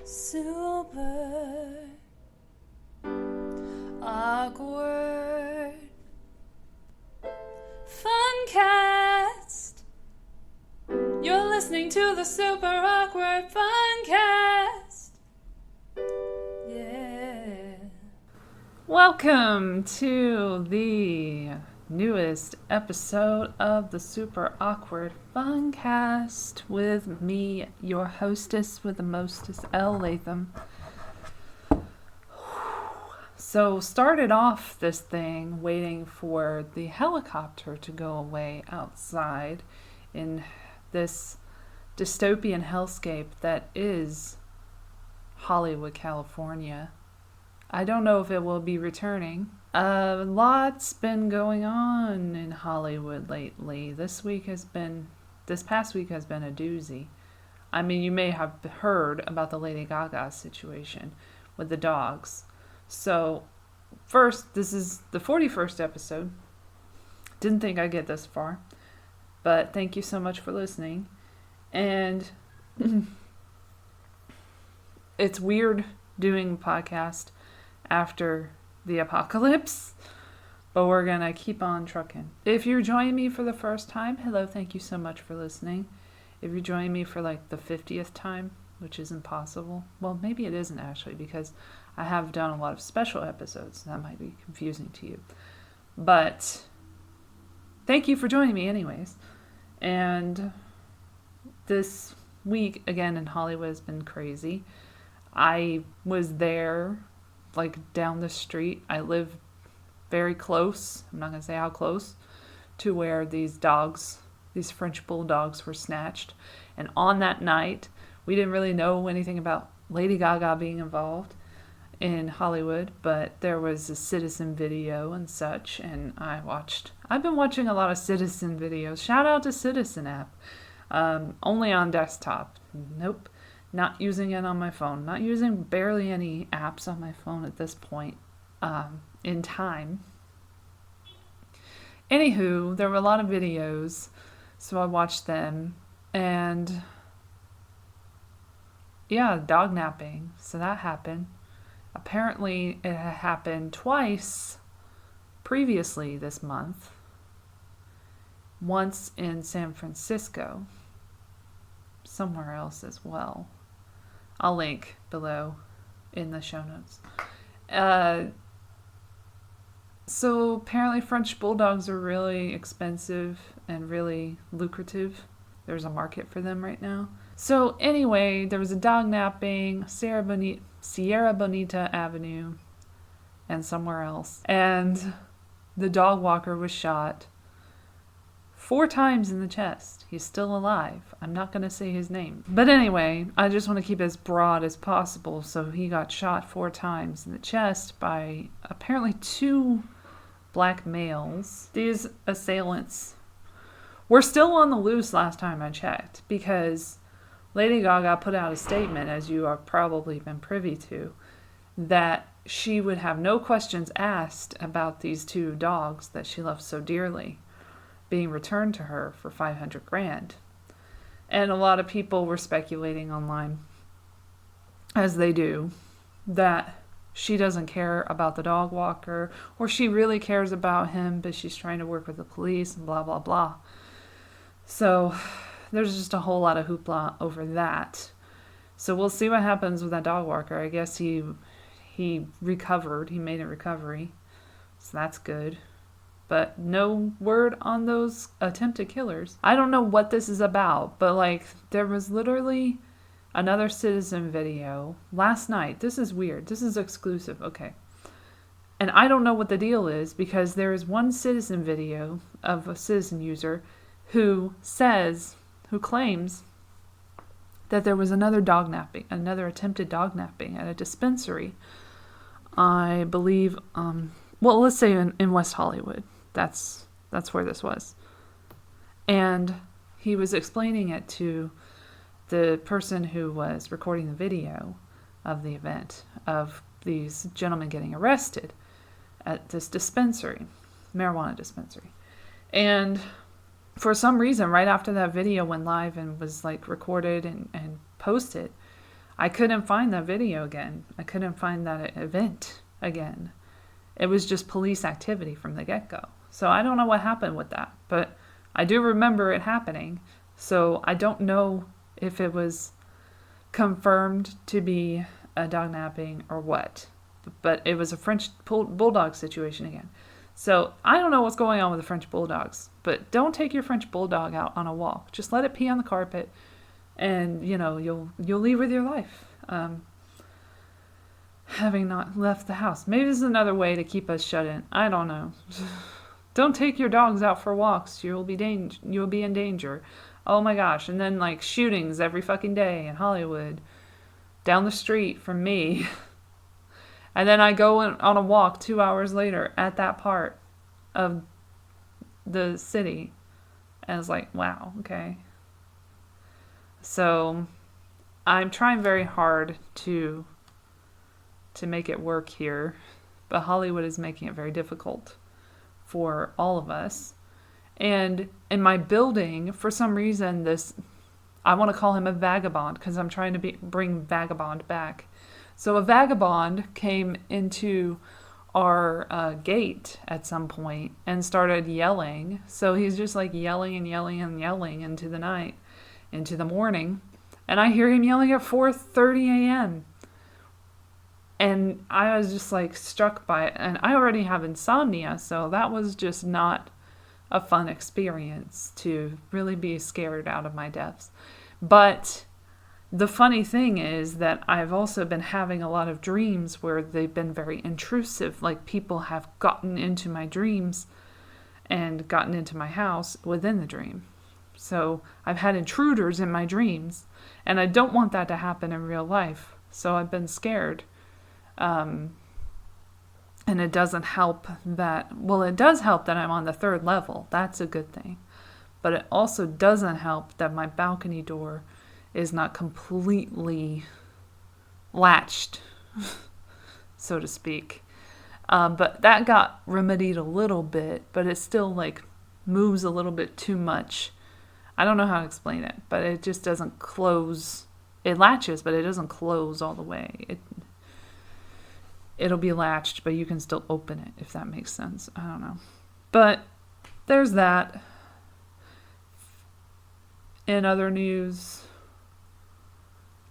Super awkward Funcast. You're listening to the Super Awkward Funcast. Yeah. Welcome to the newest episode of the Super Awkward Funcast with me, your hostess with the mostest, Elle, Latham. So started off this thing waiting for the helicopter to go away outside in this dystopian hellscape that is Hollywood, California. I don't know if it will be returning. A lot's been going on in Hollywood lately. This past week has been a doozy. I mean, you may have heard about the Lady Gaga situation with the dogs. So, first, this is the 41st episode. Didn't think I'd get this far, but thank you so much for listening. And it's weird doing a podcast after the apocalypse, but we're gonna keep on trucking. If you're joining me for the first time, hello, thank you so much for listening. If you're joining me for like the 50th time, which isn't possible, well, maybe it isn't actually, because I have done a lot of special episodes. That might be confusing to you, but thank you for joining me anyways. And this week again in Hollywood has been crazy. I was there, like down the street. I live very close, I'm not going to say how close, to where these French bulldogs were snatched. And on that night, we didn't really know anything about Lady Gaga being involved in Hollywood, but there was a Citizen video and such, and I've been watching a lot of Citizen videos. Shout out to Citizen app. Only on desktop. Nope. Not using it on my phone. Not using barely any apps on my phone at this point in time. Anywho, there were a lot of videos, so I watched them. And yeah, dog napping. So that happened. Apparently, it had happened twice previously this month. Once in San Francisco. Somewhere else as well. I'll link below in the show notes. So apparently French bulldogs are really expensive and really lucrative. There's a market for them right now. So anyway, there was a dog napping, Sierra Bonita Avenue, and somewhere else. And the dog walker was shot 4 times in the chest. He's still alive. I'm not going to say his name. But anyway, I just want to keep it as broad as possible. So he got shot 4 times in the chest by apparently 2 black males. These assailants were still on the loose last time I checked, because Lady Gaga put out a statement, as you have probably been privy to, that she would have no questions asked about these 2 dogs that she loved so dearly being returned to her for $500,000. And a lot of people were speculating online, as they do, that she doesn't care about the dog walker, or she really cares about him, but she's trying to work with the police and blah, blah, blah. So there's just a whole lot of hoopla over that. So we'll see what happens with that dog walker. I guess he recovered. He made a recovery. So that's good. But no word on those attempted killers. I don't know what this is about, but like there was literally another Citizen video last night. This is weird. This is exclusive. Okay. And I don't know what the deal is, because there is one Citizen video of a Citizen user who claims that there was another attempted dog napping at a dispensary. I believe, let's say in West Hollywood. That's where this was. And he was explaining it to the person who was recording the video of the event, of these gentlemen getting arrested at this marijuana dispensary. And for some reason, right after that video went live and was like recorded and posted, I couldn't find that video again. I couldn't find that event again. It was just police activity from the get-go. So I don't know what happened with that, but I do remember it happening. So I don't know if it was confirmed to be a dog napping or what, but it was a French bulldog situation again. So I don't know what's going on with the French bulldogs, but don't take your French bulldog out on a walk. Just let it pee on the carpet, and you'll leave with your life. Having not left the house. Maybe this is another way to keep us shut in. I don't know. Don't take your dogs out for walks. You'll be in danger. Oh my gosh. And then like shootings every fucking day in Hollywood. Down the street from me. And then I go on a walk 2 hours later at that part of the city. And it's like, wow, okay. So I'm trying very hard to make it work here, but Hollywood is making it very difficult for all of us. And in my building, for some reason, I want to call him a vagabond because I'm trying to bring vagabond back. So a vagabond came into our gate at some point and started yelling. So he's just like yelling and yelling and yelling into the night, into the morning. And I hear him yelling at 4:30 a.m. And I was just like struck by it. And I already have insomnia, so that was just not a fun experience to really be scared out of my depths. But the funny thing is that I've also been having a lot of dreams where they've been very intrusive. Like people have gotten into my dreams and gotten into my house within the dream. So I've had intruders in my dreams, and I don't want that to happen in real life. So I've been scared. And it doesn't help it does help that I'm on the 3rd level. That's a good thing. But it also doesn't help that my balcony door is not completely latched, so to speak. But that got remedied a little bit, but it still like moves a little bit too much. I don't know how to explain it, but it just doesn't close. It latches, but it doesn't close all the way. It'll be latched, but you can still open it, if that makes sense. I don't know. But there's that. In other news,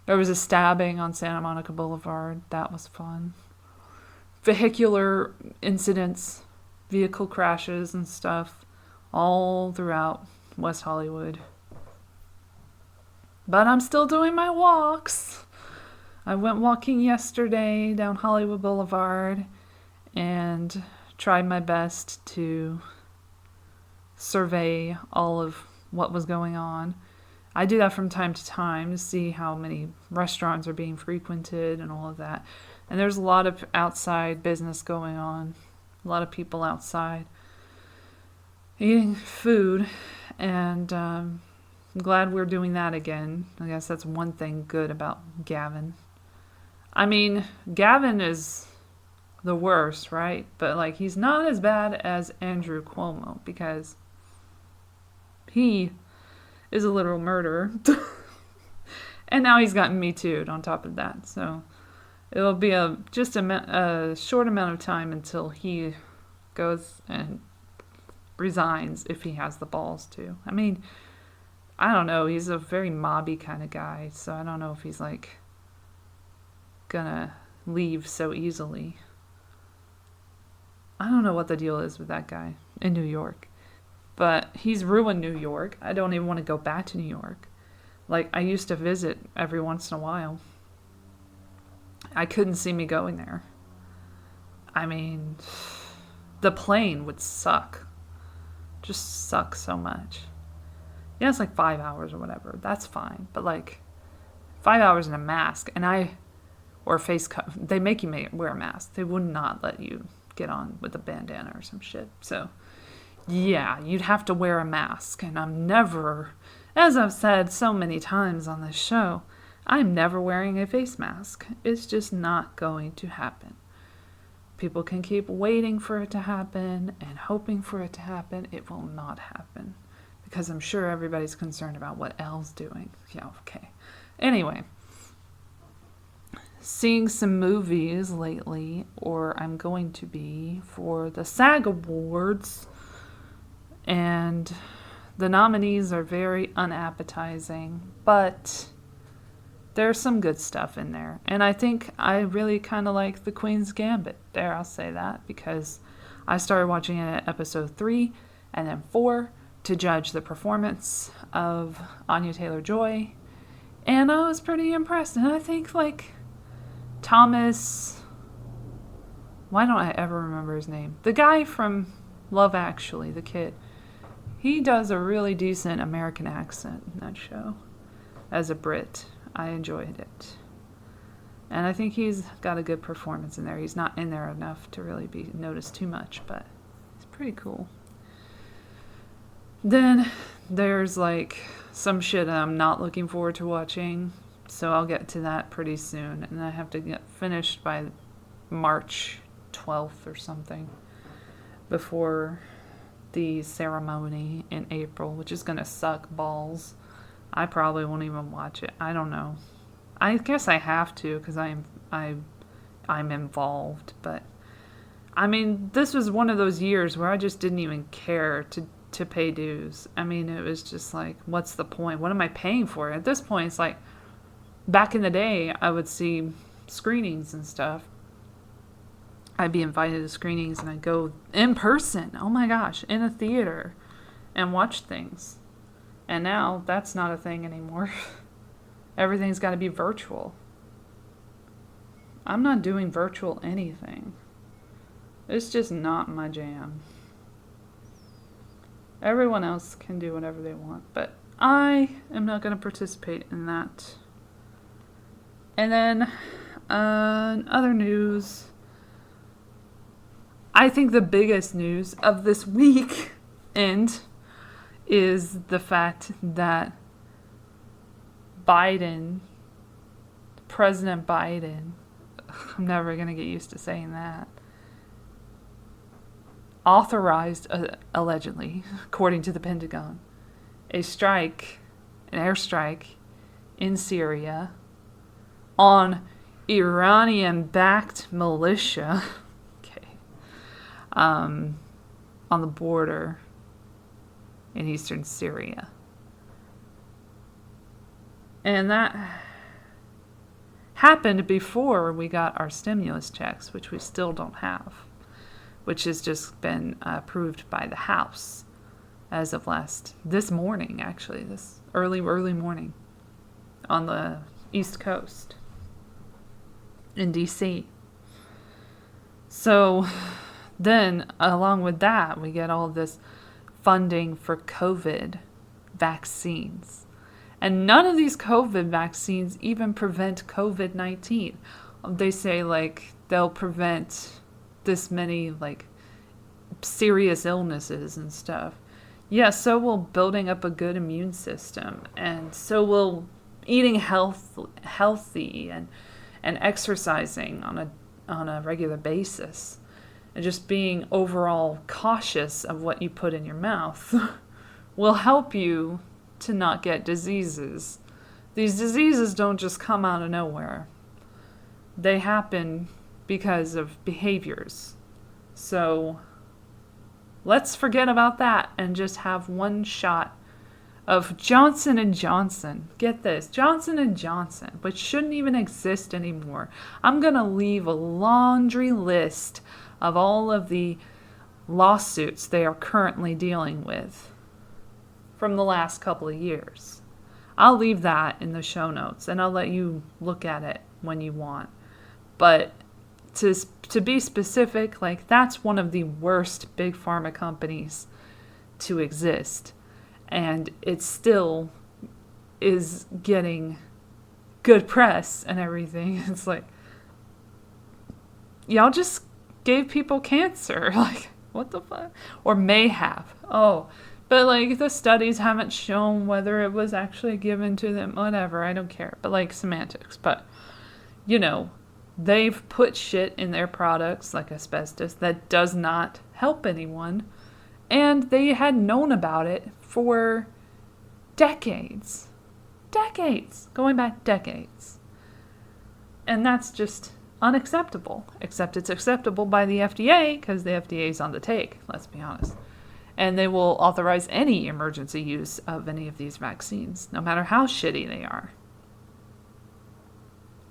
there was a stabbing on Santa Monica Boulevard. That was fun. Vehicular incidents, vehicle crashes and stuff, all throughout West Hollywood. But I'm still doing my walks. I went walking yesterday down Hollywood Boulevard and tried my best to survey all of what was going on. I do that from time to time to see how many restaurants are being frequented and all of that. And there's a lot of outside business going on. A lot of people outside eating food. And I'm glad we're doing that again. I guess that's one thing good about Gavin. I mean, Gavin is the worst, right? But like, he's not as bad as Andrew Cuomo because he is a literal murderer. And now he's gotten Me Too'd on top of that. So it'll be just a short amount of time until he goes and resigns if he has the balls to. I mean, I don't know. He's a very mobby kind of guy. So I don't know if he's like gonna leave so easily. I don't know what the deal is with that guy in New York, but he's ruined New York. I don't even want to go back to New York. Like, I used to visit every once in a while. I couldn't see me going there. I mean, the plane would suck. Just suck so much. Yeah, it's like 5 hours or whatever. That's fine. But like 5 hours in a mask or a face cover. They make you wear a mask. They would not let you get on with a bandana or some shit. So yeah, you'd have to wear a mask. And I'm never, as I've said so many times on this show, I'm never wearing a face mask. It's just not going to happen. People can keep waiting for it to happen and hoping for it to happen. It will not happen. Because I'm sure everybody's concerned about what Elle's doing. Yeah, okay. Anyway. seeing some movies lately, or I'm going to be, for the SAG Awards. And the nominees are very unappetizing, but there's some good stuff in there. And I think I really kind of like The Queen's Gambit. There, I'll say that, because I started watching it at episode 3 and then 4 to judge the performance of Anya Taylor-Joy. And I was pretty impressed. And I think, like, Thomas... Why don't I ever remember his name? The guy from Love Actually, the kid. He does a really decent American accent in that show. As a Brit, I enjoyed it. And I think he's got a good performance in there. He's not in there enough to really be noticed too much, but it's pretty cool. Then there's like some shit I'm not looking forward to watching, so I'll get to that pretty soon. And I have to get finished by March 12th or something before the ceremony in April, which is going to suck balls. I probably won't even watch it. I don't know. I guess I have to because I'm involved. But I mean, this was one of those years where I just didn't even care to pay dues. I mean, it was just like, what's the point? What am I paying for? At this point, it's like, back in the day, I would see screenings and stuff. I'd be invited to screenings and I'd go in person. Oh my gosh, in a theater and watch things. And now that's not a thing anymore. Everything's got to be virtual. I'm not doing virtual anything. It's just not my jam. Everyone else can do whatever they want, but I am not going to participate in that. And then, other news. I think the biggest news of this weekend is the fact that President Biden, I'm never going to get used to saying that, authorized, allegedly, according to the Pentagon, an airstrike in Syria on Iranian-backed militia, on the border in eastern Syria. And that happened before we got our stimulus checks, which we still don't have, which has just been approved by the House as of this morning, actually, this early morning on the East Coast in D.C. So then, along with that, we get all this funding for COVID vaccines. And none of these COVID vaccines even prevent COVID-19. They say, like, they'll prevent this many, like, serious illnesses and stuff. Yeah, so will building up a good immune system. And so will eating healthy and exercising on a regular basis. And just being overall cautious of what you put in your mouth will help you to not get diseases. These diseases don't just come out of nowhere. They happen because of behaviors. So let's forget about that and just have one shot of Johnson & Johnson. Get this, Johnson & Johnson, which shouldn't even exist anymore. I'm going to leave a laundry list of all of the lawsuits they are currently dealing with from the last couple of years. I'll leave that in the show notes, and I'll let you look at it when you want. But to be specific, like, that's one of the worst big pharma companies to exist. And it still is getting good press and everything. It's like, y'all just gave people cancer. Like, what the fuck? Or may have. Oh, but like, the studies haven't shown whether it was actually given to them. Whatever, I don't care. But like, semantics. But, you know, they've put shit in their products, like asbestos, that does not help anyone. And they had known about it for decades. Decades. Going back decades. And that's just unacceptable. Except it's acceptable by the FDA because the FDA is on the take, let's be honest. And they will authorize any emergency use of any of these vaccines, no matter how shitty they are.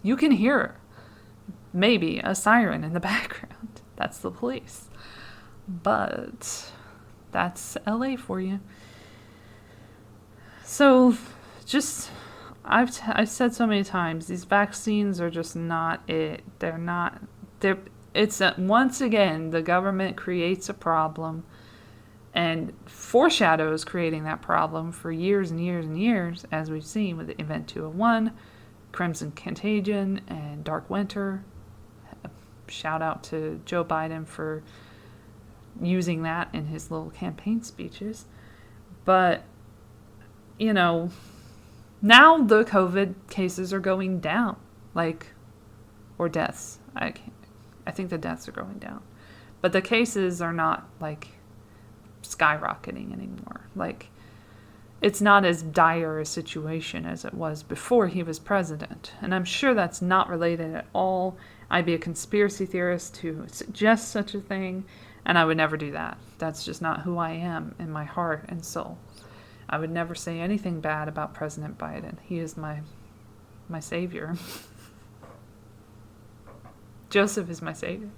You can hear maybe a siren in the background. That's the police. But that's LA for you. So just, I've said so many times, these vaccines are just not it. Once again, the government creates a problem and foreshadows creating that problem for years and years and years, as we've seen with the Event 201, Crimson Contagion, and Dark Winter. Shout out to Joe Biden for using that in his little campaign speeches. But, now the COVID cases are going down, or deaths. I think the deaths are going down. But the cases are not, skyrocketing anymore. It's not as dire a situation as it was before he was president. And I'm sure that's not related at all. I'd be a conspiracy theorist to suggest such a thing, and I would never do that. That's just not who I am in my heart and soul. I would never say anything bad about President Biden. He is my savior. Joseph is my savior.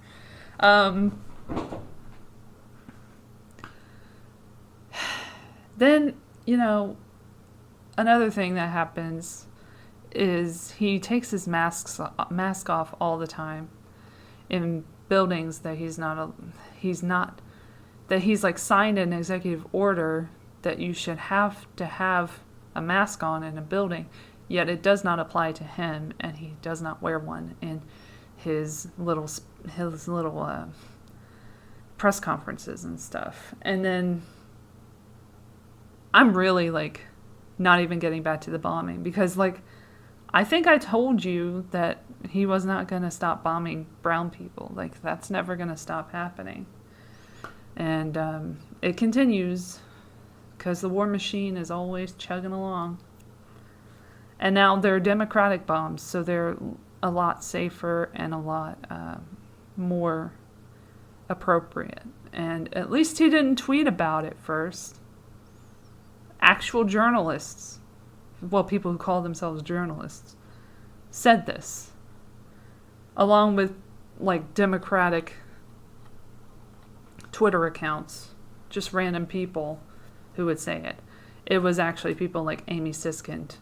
Then, another thing that happens is he takes his mask off all the time in buildings that he's signed an executive order that you should have to have a mask on in a building, yet it does not apply to him, and he does not wear one in his little press conferences and stuff. And then I'm really not even getting back to the bombing, because I think I told you that he was not going to stop bombing brown people. That's never going to stop happening. And it continues because the war machine is always chugging along. And now they're Democratic bombs, so they're a lot safer and a lot more appropriate. And at least he didn't tweet about it first. Actual journalists, people who call themselves journalists, said this, along with Democratic Twitter accounts, just random people who would say it. It was actually people like Amy Siskind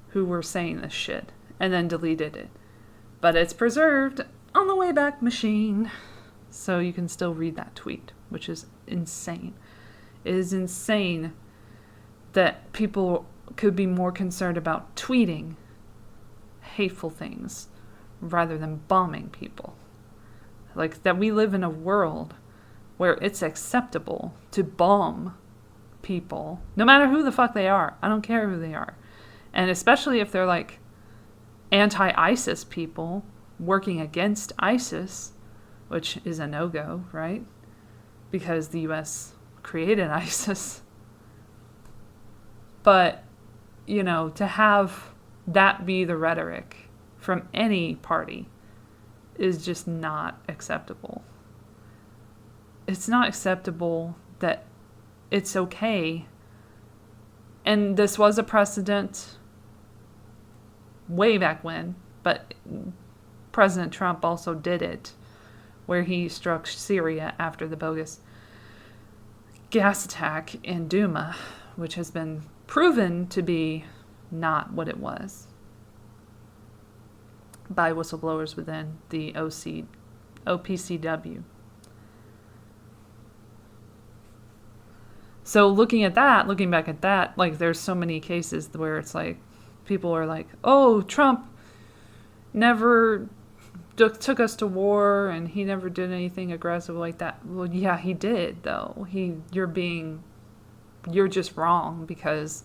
who were saying this shit and then deleted it. But it's preserved on the Wayback Machine, so you can still read that tweet, which is insane. It is insane that people could be more concerned about tweeting hateful things rather than bombing people. That we live in a world where it's acceptable to bomb people, no matter who the fuck they are. I don't care who they are. And especially if they're anti-ISIS people working against ISIS, which is a no-go, right? Because the U.S. created ISIS. But, to have that be the rhetoric from any party is just not acceptable. It's not acceptable that it's okay. And this was a precedent way back when, but President Trump also did it, where he struck Syria after the bogus gas attack in Duma, which has been proven to be not what it was by whistleblowers within the OPCW. So looking back at that, there's so many cases where it's people are oh, Trump never took us to war and he never did anything aggressive like that. Well, yeah, he did, though. You're just wrong because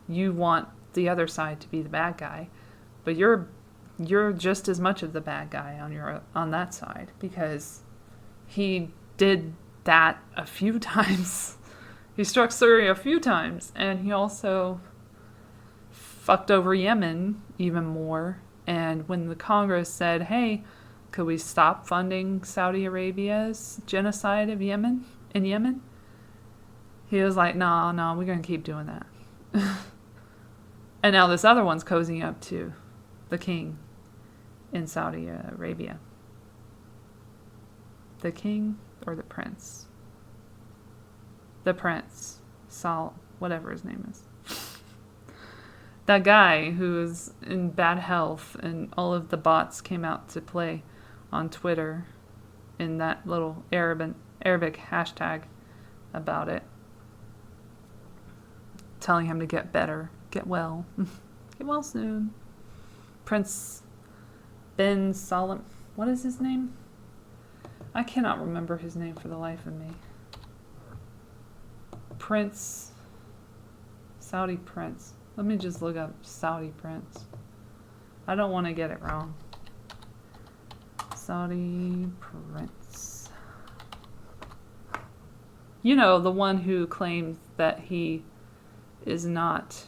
you want the other side to be the bad guy, but you're just as much of the bad guy on that side, because he did that a few times. He struck Syria a few times, and he also fucked over Yemen even more, And when the Congress said, hey, could we stop funding Saudi Arabia's genocide of Yemen, he was like, no, we're going to keep doing that. And now this other one's cozying up to the king in Saudi Arabia. The king or the prince? The prince. Whatever his name is. That guy who is in bad health, and all of the bots came out to play on Twitter in that little Arabic hashtag about it, telling him to get better, get well, get well soon. Prince bin Salman, what is his name? I cannot remember his name for the life of me. Saudi Prince. Let me just look up Saudi Prince. I don't want to get it wrong. Saudi Prince. You know, the one who claimed that he is not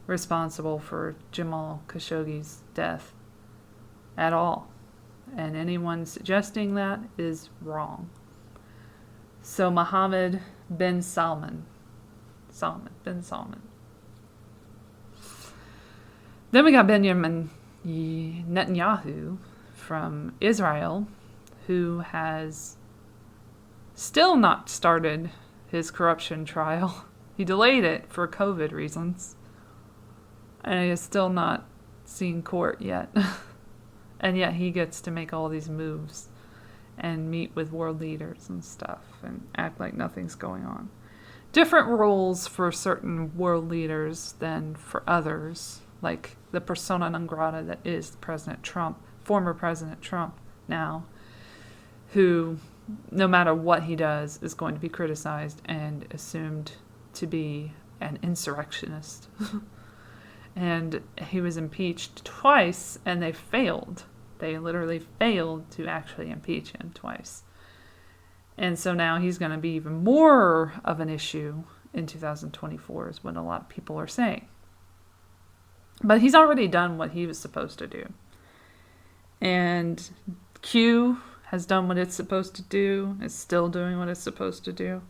responsible for Jamal Khashoggi's death at all. And anyone suggesting that is wrong. So Mohammed bin Salman. Bin Salman. Then we got Benjamin Netanyahu from Israel, who has still not started his corruption trial. He delayed it for COVID reasons. And he is still not seen court yet. And yet he gets to make all these moves and meet with world leaders and stuff and act like nothing's going on. Different rules for certain world leaders than for others, like the persona non grata that is President Trump, former President Trump now, who, no matter what he does, is going to be criticized and assumed to be an insurrectionist. And he was impeached twice, and they failed. They literally failed to actually impeach him twice. And so now he's going to be even more of an issue in 2024, is what a lot of people are saying. But he's already done what he was supposed to do. And Q has done what it's supposed to do, is still doing what it's supposed to do.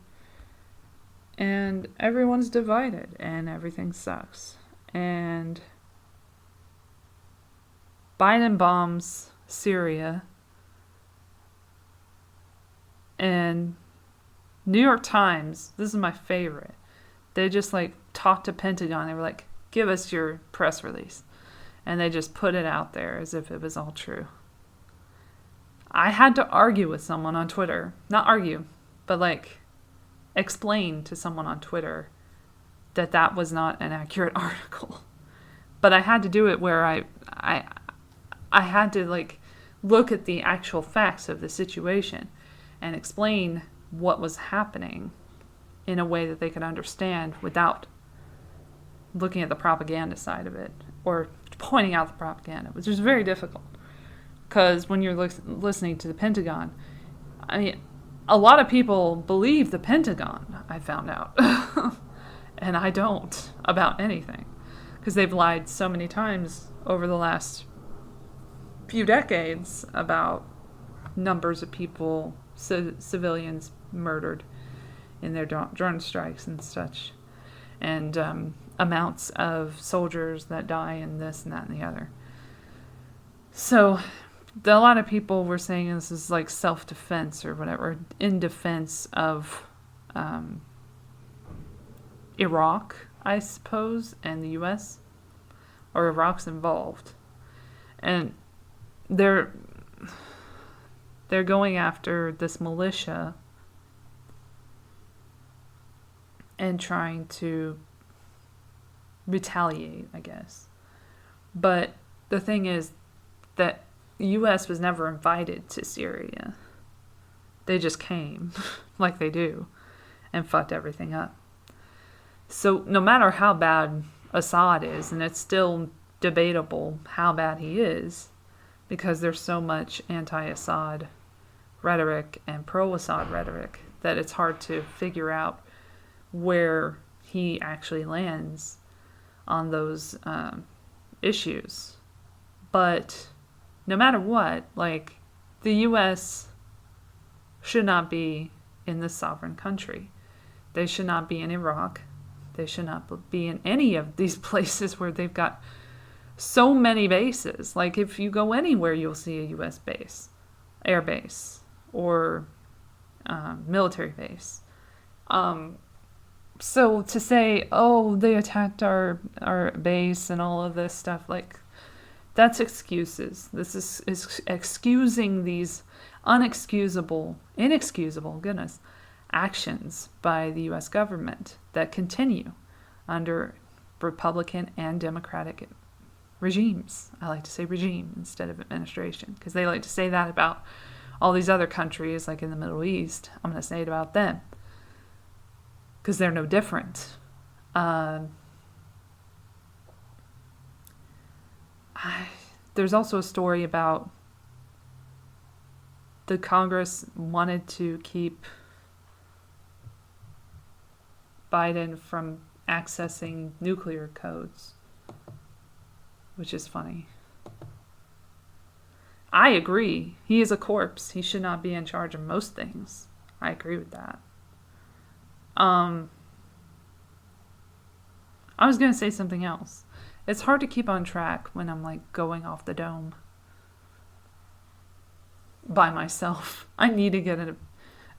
And everyone's divided, and everything sucks. And Biden bombs Syria. And New York Times, this is my favorite. They just talked to Pentagon. They were like, give us your press release. And they just put it out there as if it was all true. I had to argue with someone on Twitter. Not argue, but explain to someone on Twitter that was not an accurate article. But I had to do it where I had to look at the actual facts of the situation and explain what was happening in a way that they could understand without looking at the propaganda side of it or pointing out the propaganda, which is very difficult. Because when you're listening to the Pentagon, I mean, a lot of people believe the Pentagon, I found out. And I don't about anything. Because they've lied so many times over the last few decades about numbers of people, civilians murdered in their drone strikes and such. And amounts of soldiers that die in this and that and the other. So a lot of people were saying this is self-defense or whatever, in defense of Iraq, I suppose, and the U.S., or Iraq's involved. And they're going after this militia and trying to retaliate, I guess. But the thing is that the U.S. was never invited to Syria. They just came, like they do, and fucked everything up. So no matter how bad Assad is, and it's still debatable how bad he is, because there's so much anti-Assad rhetoric and pro-Assad rhetoric that it's hard to figure out where he actually lands on those issues. But no matter what, like, the U.S. should not be in this sovereign country. They should not be in Iraq. They should not be in any of these places where they've got so many bases. Like, if you go anywhere, you'll see a U.S. base, air base, or military base. So to say, oh, they attacked our base and all of this stuff, like, that's excuses. This is excusing these inexcusable, goodness, actions by the U.S. government that continue under Republican and Democratic regimes. I like to say regime instead of administration, because they like to say that about all these other countries, like in the Middle East. I'm going to say it about them, because they're no different. There's also a story about the Congress wanted to keep Biden from accessing nuclear codes, which is funny. I agree. He is a corpse. He should not be in charge of most things. I agree with that. I was going to say something else. It's hard to keep on track when I'm like going off the dome by myself. I need to get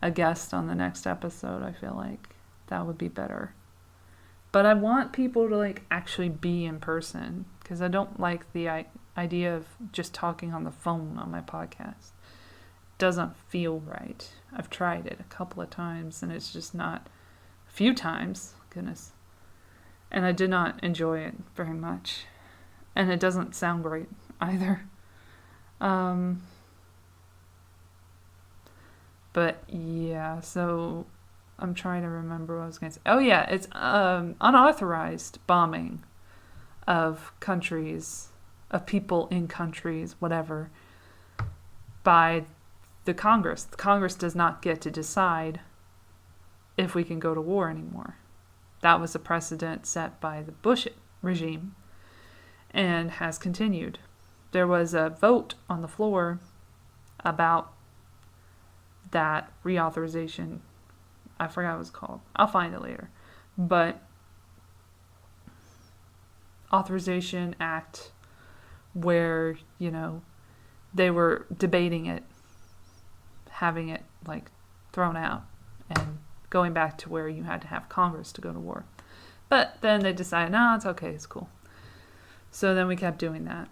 a guest on the next episode. I feel like that would be better. But I want people to like actually be in person, because I don't like the idea of just talking on the phone on my podcast. It doesn't feel right. I've tried it a couple of times and it's just not. A few times, goodness. And I did not enjoy it very much. And it doesn't sound great either. But yeah, so I'm trying to remember what I was going to say. Oh yeah, it's unauthorized bombing of countries, of people in countries, whatever, by the Congress. The Congress does not get to decide if we can go to war anymore. That was a precedent set by the Bush regime and has continued. There was a vote on the floor about that reauthorization. I forgot what it was called. I'll find it later. But Authorization Act, where, you know, they were debating it, having it like thrown out and going back to where you had to have Congress to go to war. But then they decided, no, it's okay, it's cool. So then we kept doing that.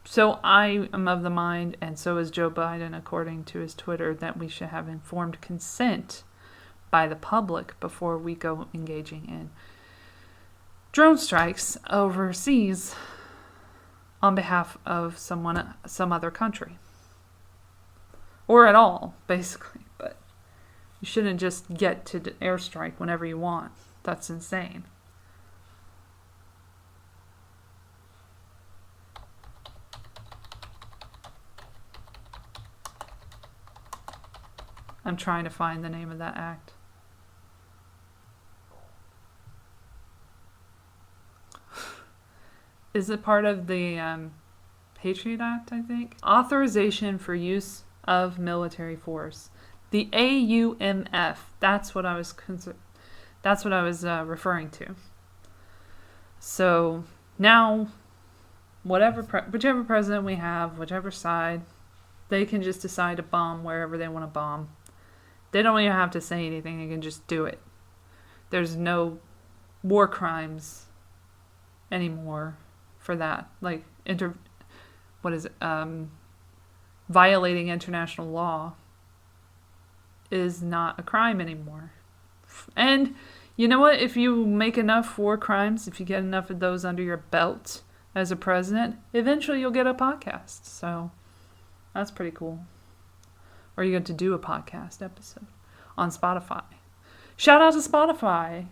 So I am of the mind, and so is Joe Biden, according to his Twitter, that we should have informed consent by the public before we go engaging in drone strikes overseas on behalf of some other country. Or at all, basically. But you shouldn't just get to airstrike whenever you want. That's insane. I'm trying to find the name of that act. Is it part of the Patriot Act, I think? Authorization for use of military force. The AUMF. That's what I was referring to. So now, whichever president we have, whichever side, they can just decide to bomb wherever they want to bomb. They don't even have to say anything. They can just do it. There's no war crimes anymore for that. Like, violating international law is not a crime anymore. And you know what? If you make enough war crimes, if you get enough of those under your belt as a president, eventually you'll get a podcast. So that's pretty cool. Or you get to do a podcast episode on Spotify. Shout out to Spotify.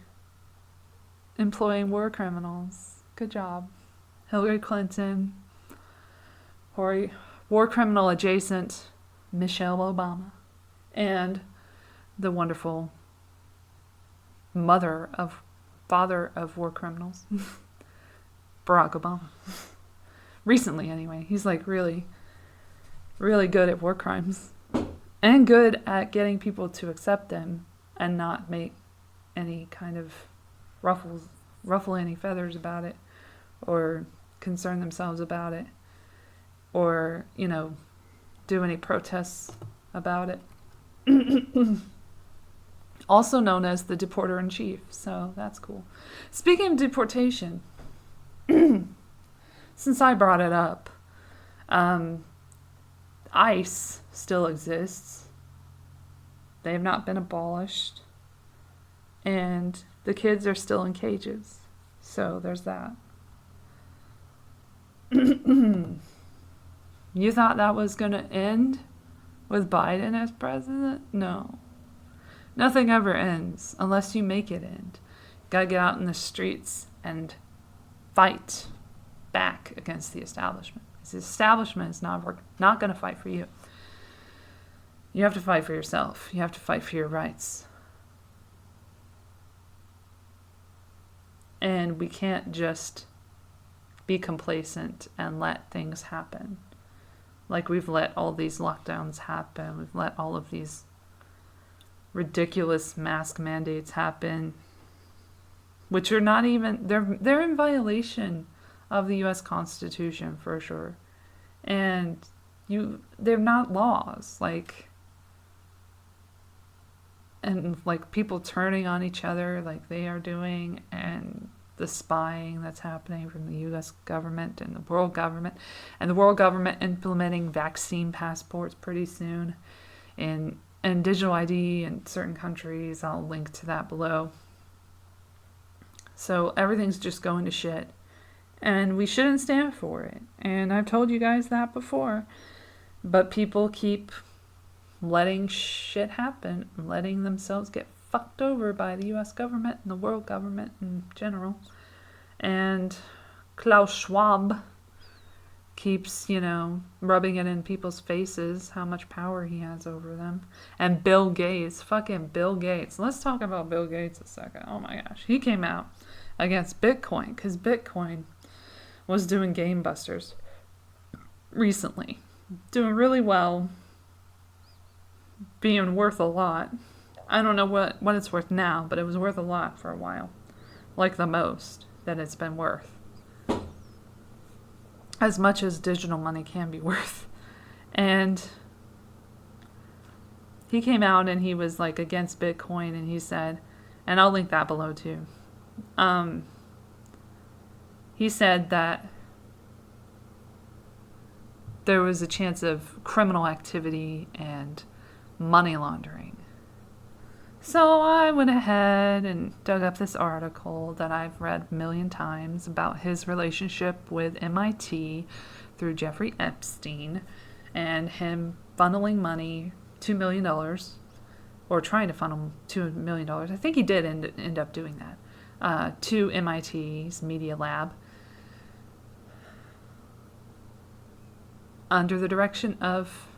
Employing war criminals. Good job. Hillary Clinton. War criminal adjacent Michelle Obama. And the wonderful mother of father of war criminals. Barack Obama. Recently, anyway. He's like really, really good at war crimes. And good at getting people to accept them and not make any kind of ruffle any feathers about it, or concern themselves about it, or, do any protests about it. Also known as the deporter-in-chief, so that's cool. Speaking of deportation, since I brought it up, ICE still exists. They have not been abolished. And the kids are still in cages. So there's that. You thought that was going to end with Biden as president? No. Nothing ever ends unless you make it end. Gotta get out in the streets and fight back against the establishment. The establishment is not going to fight for you. You have to fight for yourself. You have to fight for your rights. And we can't just be complacent and let things happen. Like we've let all these lockdowns happen. We've let all of these ridiculous mask mandates happen, which are not even, they're in violation of the U.S. Constitution for sure. And they're not laws, and people turning on each other like they are doing, and the spying that's happening from the U.S. government and the world government, and the world government implementing vaccine passports pretty soon, and digital ID in certain countries. I'll link to that below. So everything's just going to shit. And we shouldn't stand for it. And I've told you guys that before. But people keep letting shit happen, letting themselves get fucked over by the U.S. government and the world government in general. And Klaus Schwab keeps, rubbing it in people's faces how much power he has over them. And Bill Gates, fucking Bill Gates. Let's talk about Bill Gates a second. Oh my gosh. He came out against Bitcoin because Bitcoin was doing game busters recently. Doing really well. Being worth a lot. I don't know what it's worth now, but it was worth a lot for a while. Like the most that it's been worth. As much as digital money can be worth. And he came out and he was against Bitcoin, and he said, and I'll link that below too. He said that there was a chance of criminal activity and money laundering. So I went ahead and dug up this article that I've read a million times about his relationship with MIT through Jeffrey Epstein, and him funneling money, $2 million, or trying to funnel $2 million. I think he did end up doing that, to MIT's Media Lab, at the direction of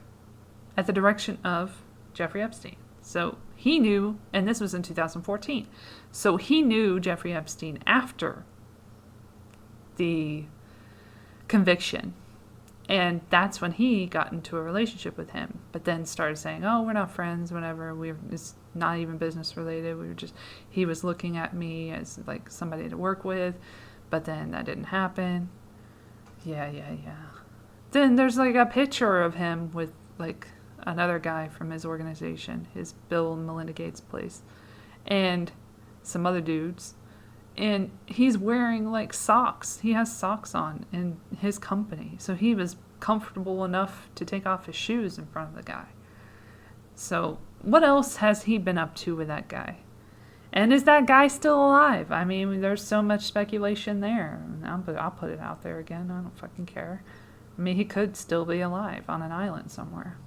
Jeffrey Epstein. So he knew, and this was in 2014, so he knew Jeffrey Epstein after the conviction. And that's when he got into a relationship with him, but then started saying, oh, we're not friends, whatever, it's not even business related, he was looking at me as somebody to work with, but then that didn't happen. Yeah. Then there's a picture of him with another guy from his organization, his Bill and Melinda Gates place, and some other dudes, and he's wearing socks. He has socks on in his company, so he was comfortable enough to take off his shoes in front of the guy. So what else has he been up to with that guy? And is that guy still alive? I mean, there's so much speculation there. I'll put it out there again. I don't fucking care. I mean, he could still be alive on an island somewhere.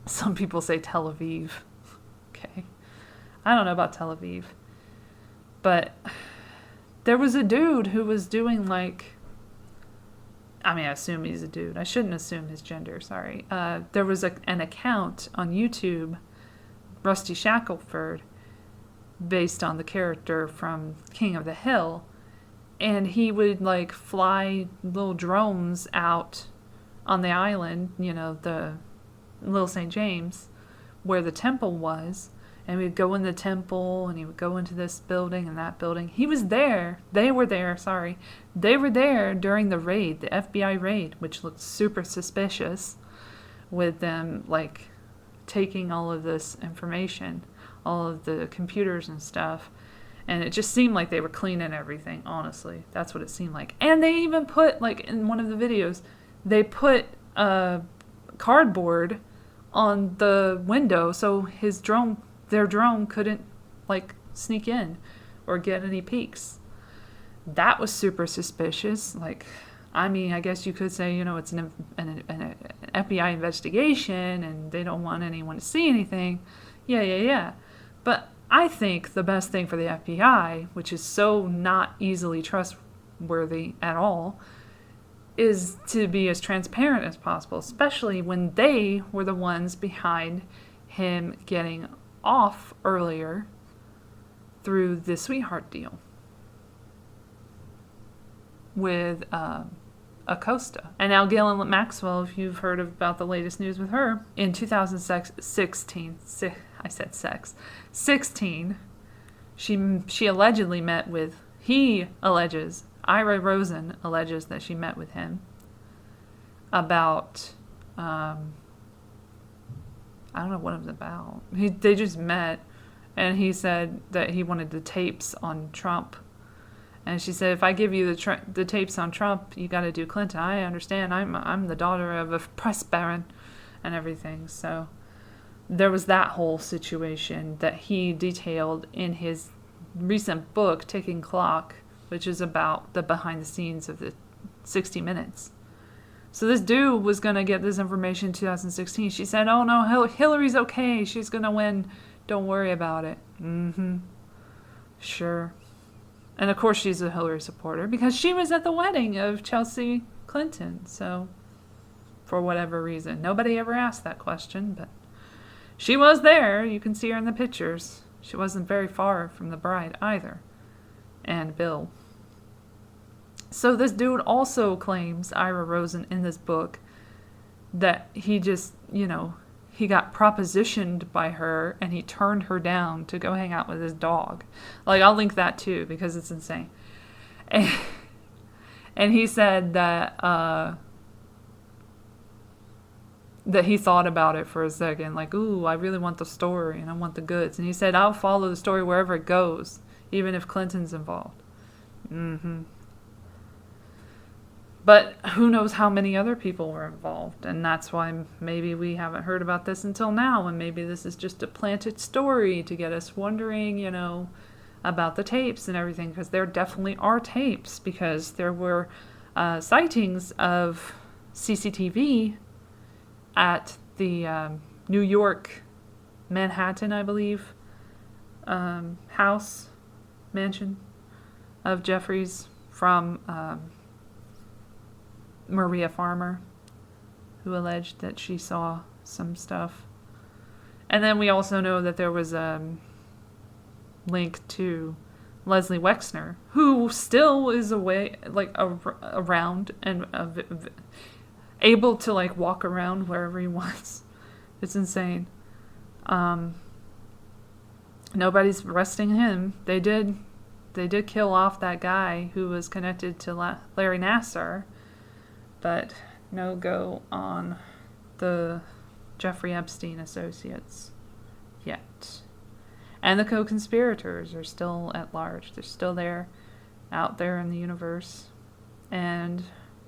Some people say Tel Aviv. Okay. I don't know about Tel Aviv. But there was a dude who was doing I assume he's a dude. I shouldn't assume his gender, sorry. There was an account on YouTube, Rusty Shackelford, based on the character from King of the Hill. And he would like fly little drones out on the island, the Little St. James, where the temple was. And we'd go in the temple, and he would go into this building and that building. He was there. They were there, sorry. They were there during the raid, the FBI raid, which looked super suspicious, with them, like, taking all of this information, all of the computers and stuff. And it just seemed like they were cleaning everything, honestly. That's what it seemed like. And they even put, like, in one of the videos, they put cardboard on the window so their drone couldn't, like, sneak in or get any peeks. That was super suspicious. Like, I mean, I guess you could say, it's an FBI investigation and they don't want anyone to see anything. Yeah. But I think the best thing for the FBI, which is so not easily trustworthy at all, is to be as transparent as possible, especially when they were the ones behind him getting off earlier through the sweetheart deal with Acosta. And now Ghislaine Maxwell, if you've heard about the latest news with her, in 2016, I said 16, she allegedly met with, Ira Rosen alleges that she met with him about, I don't know what it was about. They just met, and he said that he wanted the tapes on Trump. And she said, if I give you the tapes on Trump, you got to do Clinton. I understand. I'm the daughter of a press baron and everything. So there was that whole situation that he detailed in his recent book, Ticking Clock, which is about the behind the scenes of the 60 Minutes. So this dude was going to get this information in 2016. She said, oh no, Hillary's okay. She's going to win. Don't worry about it. Sure. And of course she's a Hillary supporter because she was at the wedding of Chelsea Clinton. So for whatever reason, nobody ever asked that question, but she was there. You can see her in the pictures. She wasn't very far from the bride either. And Bill. So this dude also claims, Ira Rosen, in this book, that he just, he got propositioned by her and he turned her down to go hang out with his dog. Like, I'll link that too because it's insane. And he said that that he thought about it for a second. Like, ooh, I really want the story and I want the goods. And he said, I'll follow the story wherever it goes, even if Clinton's involved. But who knows how many other people were involved. And that's why maybe we haven't heard about this until now. And maybe this is just a planted story to get us wondering, about the tapes and everything. Because there definitely are tapes. Because there were sightings of CCTV at the New York, Manhattan, I believe, mansion of Jeffries from Maria Farmer, who alleged that she saw some stuff. And then we also know that there was a link to Leslie Wexner, who still is around and able to walk around wherever he wants. It's insane. Nobody's arresting him. They did kill off that guy who was connected to Larry Nassar. But no go on the Jeffrey Epstein associates yet. And the co-conspirators are still at large. They're still there, out there in the universe. And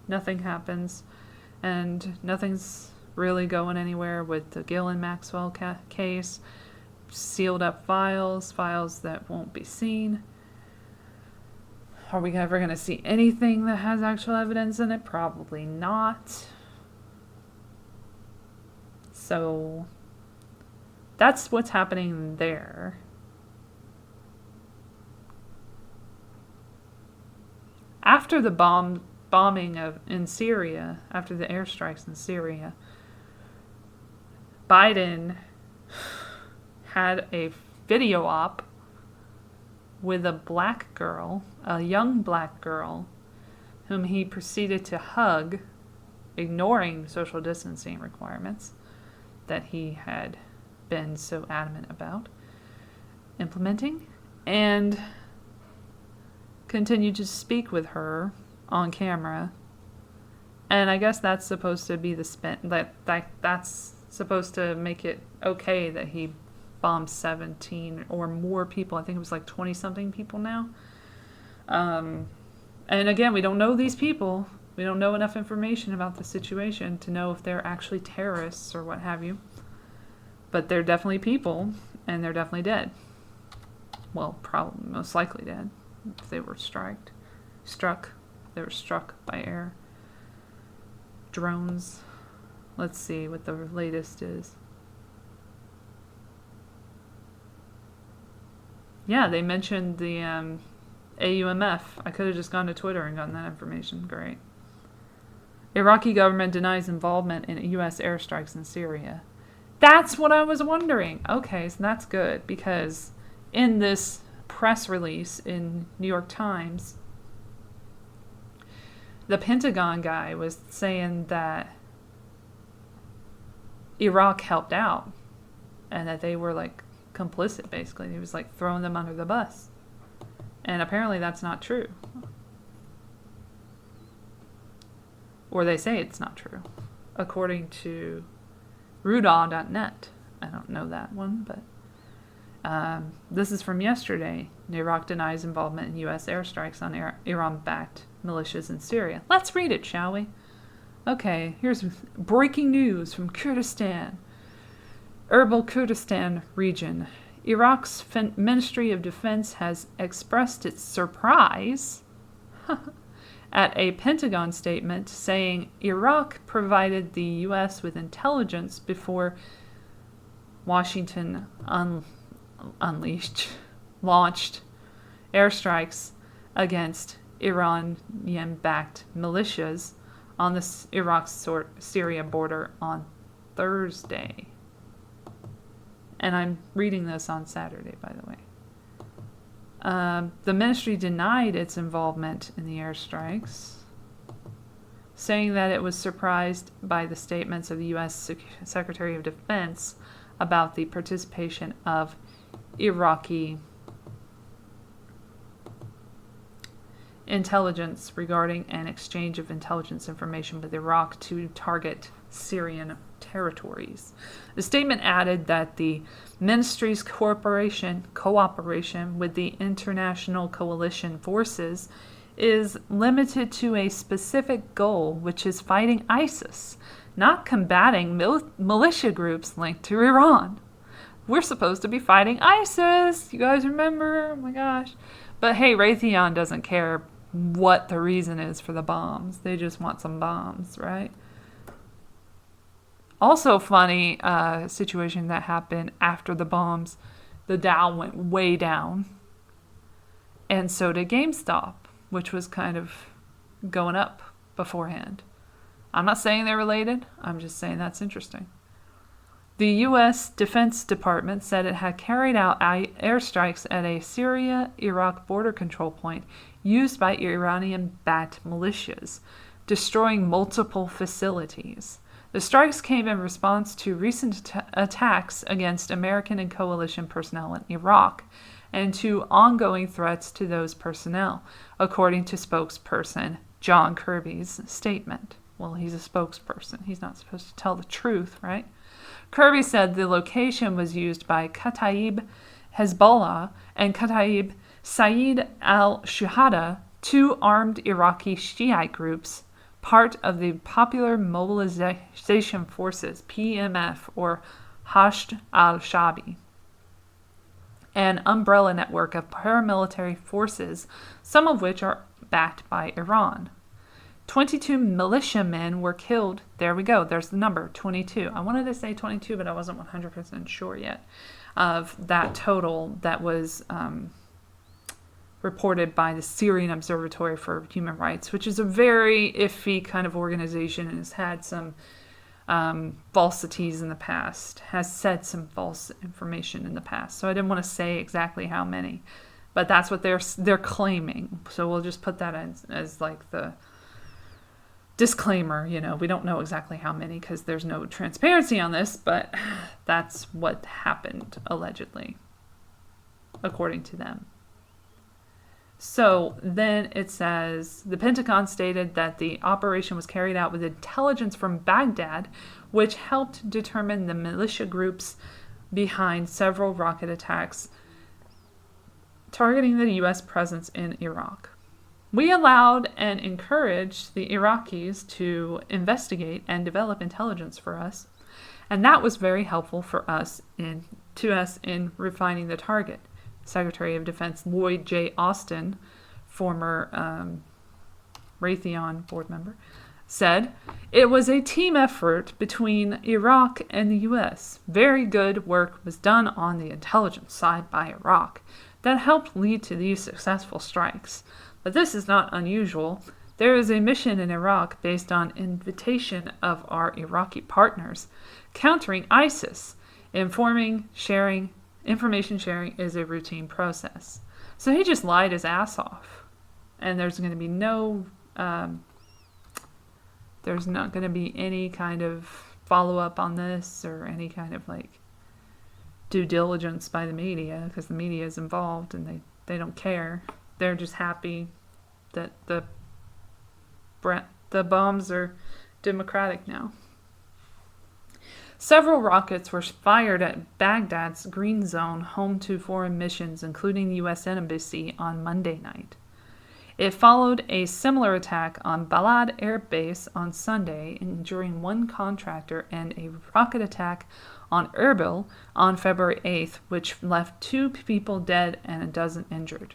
nothing happens. And nothing's really going anywhere with the Ghislaine Maxwell case. Sealed up files that won't be seen. Are we ever going to see anything that has actual evidence in it? Probably not. So that's what's happening there. After the bombing in Syria, after the airstrikes in Syria, Biden had a video op with a black girl, a young black girl, whom he proceeded to hug, ignoring social distancing requirements that he had been so adamant about implementing, and continued to speak with her on camera. And I guess that's supposed to be the spin, that's supposed to make it okay that he bombed 17 or more people. I think it was like 20 something people now. And again, we don't know these people. We don't know enough information about the situation to know if they're actually terrorists or what have you. But they're definitely people, and they're definitely dead. Well, probably most likely dead if they were struck. They were struck by air. Drones. Let's see what the latest is. Yeah, they mentioned the AUMF. I could have just gone to Twitter and gotten that information. Great. Iraqi government denies involvement in U.S. airstrikes in Syria. That's what I was wondering. Okay, so that's good, because in this press release in New York Times, the Pentagon guy was saying that Iraq helped out and that they were like complicit, basically. He was like throwing them under the bus. And apparently that's not true. Or they say it's not true, according to Rudaw.net. I don't know that one, but this is from yesterday. Iraq denies involvement in U.S. airstrikes on Iran-backed militias in Syria. Let's read it, shall we? Okay, here's breaking news from Kurdistan. Erbil Kurdistan region. Iraq's Ministry of Defense has expressed its surprise at a Pentagon statement saying Iraq provided the U.S. with intelligence before Washington launched airstrikes against Iranian-backed militias on the Iraq-Syria border on Thursday. And I'm reading this on Saturday, by the way. The ministry denied its involvement in the airstrikes, saying that it was surprised by the statements of the U.S. Secretary of Defense about the participation of Iraqi intelligence regarding an exchange of intelligence information with Iraq to target Syrian territories. The statement added that the ministry's cooperation with the international coalition forces is limited to a specific goal, which is fighting ISIS, not combating militia groups linked to Iran. We're supposed to be fighting ISIS. You guys remember? Oh my gosh. But hey, Raytheon doesn't care what the reason is for the bombs. They just want some bombs, right? Also funny situation that happened after the bombs. The Dow went way down. And so did GameStop, which was kind of going up beforehand. I'm not saying they're related. I'm just saying that's interesting. The U.S. Defense Department said it had carried out airstrikes at a Syria-Iraq border control point used by Iranian-backed militias, destroying multiple facilities. The strikes came in response to recent attacks against American and coalition personnel in Iraq and to ongoing threats to those personnel, according to spokesperson John Kirby's statement. Well, he's a spokesperson. He's not supposed to tell the truth, right? Kirby said the location was used by Kataib Hezbollah and Kataib Saeed al-Shuhada, two armed Iraqi Shiite groups, part of the Popular Mobilization Forces, PMF, or Hashd al-Shabi, an umbrella network of paramilitary forces, some of which are backed by Iran. 22 militiamen were killed. There we go. There's the number, 22. I wanted to say 22, but I wasn't 100% sure yet of that total that was reported by the Syrian Observatory for Human Rights, which is a very iffy kind of organization and has had some falsities in the past, has said some false information in the past. So I didn't want to say exactly how many. But that's what they're claiming. So we'll just put that as like the disclaimer. We don't know exactly how many because there's no transparency on this, but that's what happened allegedly, according to them. So then it says, the Pentagon stated that the operation was carried out with intelligence from Baghdad, which helped determine the militia groups behind several rocket attacks targeting the U.S. presence in Iraq. We allowed and encouraged the Iraqis to investigate and develop intelligence for us, and that was very helpful for us in refining the target. Secretary of Defense Lloyd J. Austin, former Raytheon board member, said, "It was a team effort between Iraq and the U.S. Very good work was done on the intelligence side by Iraq that helped lead to these successful strikes. But this is not unusual. There is a mission in Iraq based on invitation of our Iraqi partners, countering ISIS, information sharing is a routine process." So he just lied his ass off. And there's going to be there's not going to be any kind of follow-up on this or any kind of due diligence by the media, because the media is involved and they don't care. They're just happy that the bombs are democratic now. Several rockets were fired at Baghdad's Green Zone, home to foreign missions, including the U.S. Embassy, on Monday night. It followed a similar attack on Balad Air Base on Sunday, injuring one contractor, and a rocket attack on Erbil on February 8th, which left 2 people dead and a dozen injured.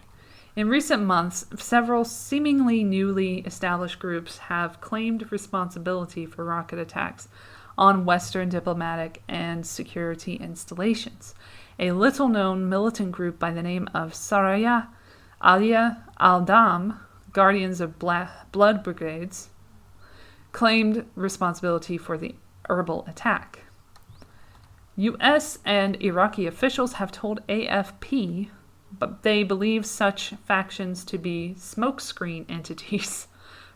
In recent months, several seemingly newly established groups have claimed responsibility for rocket attacks on Western diplomatic and security installations. A little-known militant group by the name of Syria Aliyah al-Dam, Guardians of Blood Brigades, claimed responsibility for the Erbil attack. U.S. and Iraqi officials have told AFP, but they believe such factions to be smokescreen entities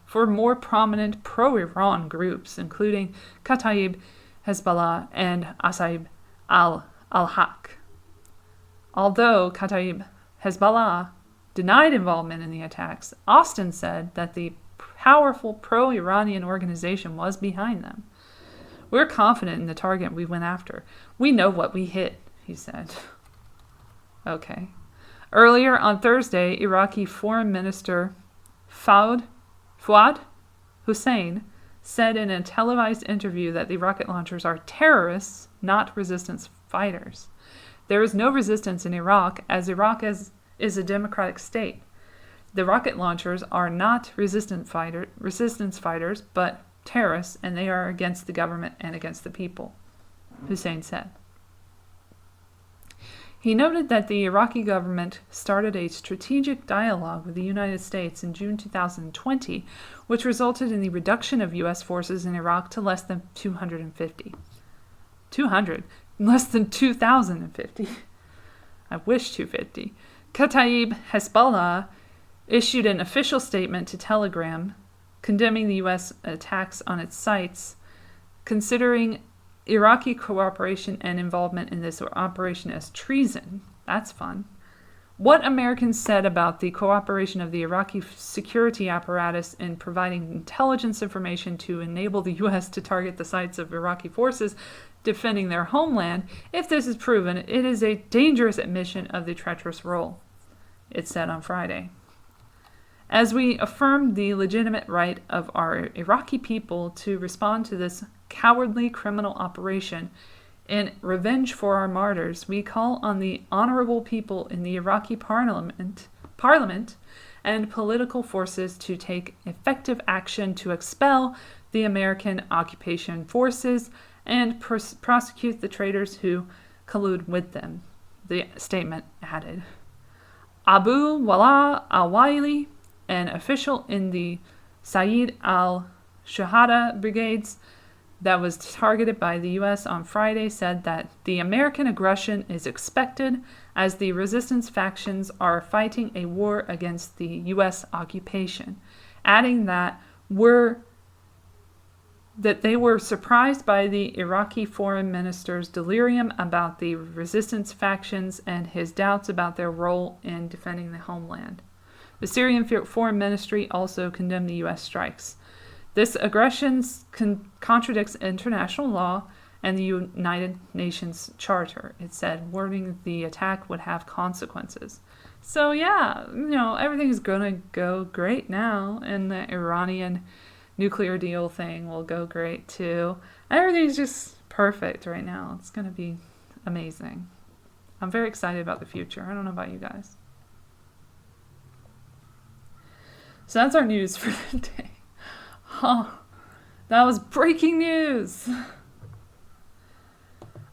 for more prominent pro-Iran groups, including Kataib, Hezbollah, and Asaib al-Haq. Although Kataib Hezbollah denied involvement in the attacks, Austin said that the powerful pro-Iranian organization was behind them. "We're confident in the target we went after. We know what we hit," he said. Okay. Earlier on Thursday, Iraqi Foreign Minister Fuad Hussein said in a televised interview that the rocket launchers are terrorists, not resistance fighters. There is no resistance in Iraq, as Iraq is a democratic state. The rocket launchers are not resistance fighters, but terrorists, and they are against the government and against the people, Hussein said. He noted that the Iraqi government started a strategic dialogue with the United States in June 2020, which resulted in the reduction of U.S. forces in Iraq to less than 250. 200? Less than 2,050. I wish 250. Kataib Hezbollah issued an official statement to Telegram condemning the U.S. attacks on its sites, considering Iraqi cooperation and involvement in this operation as treason. That's fun. What Americans said about the cooperation of the Iraqi security apparatus in providing intelligence information to enable the U.S. to target the sites of Iraqi forces defending their homeland, if this is proven, it is a dangerous admission of the treacherous role, it said on Friday. As we affirm the legitimate right of our Iraqi people to respond to this cowardly criminal operation in revenge for our martyrs, we call on the honorable people in the Iraqi parliament and political forces to take effective action to expel the American occupation forces and prosecute the traitors who collude with them, the statement added. Abu Wala al-Waili, an official in the Sayyid al-Shahada brigades, that was targeted by the U.S. on Friday said that the American aggression is expected as the resistance factions are fighting a war against the U.S. occupation, adding that they were surprised by the Iraqi foreign minister's delirium about the resistance factions and his doubts about their role in defending the homeland. The Syrian foreign ministry also condemned the U.S. strikes. This aggression contradicts international law and the United Nations Charter, it said, warning the attack would have consequences. So yeah, everything's going to go great now, and the Iranian nuclear deal thing will go great too. Everything's just perfect right now. It's going to be amazing. I'm very excited about the future. I don't know about you guys. So that's our news for the day. Oh, that was breaking news.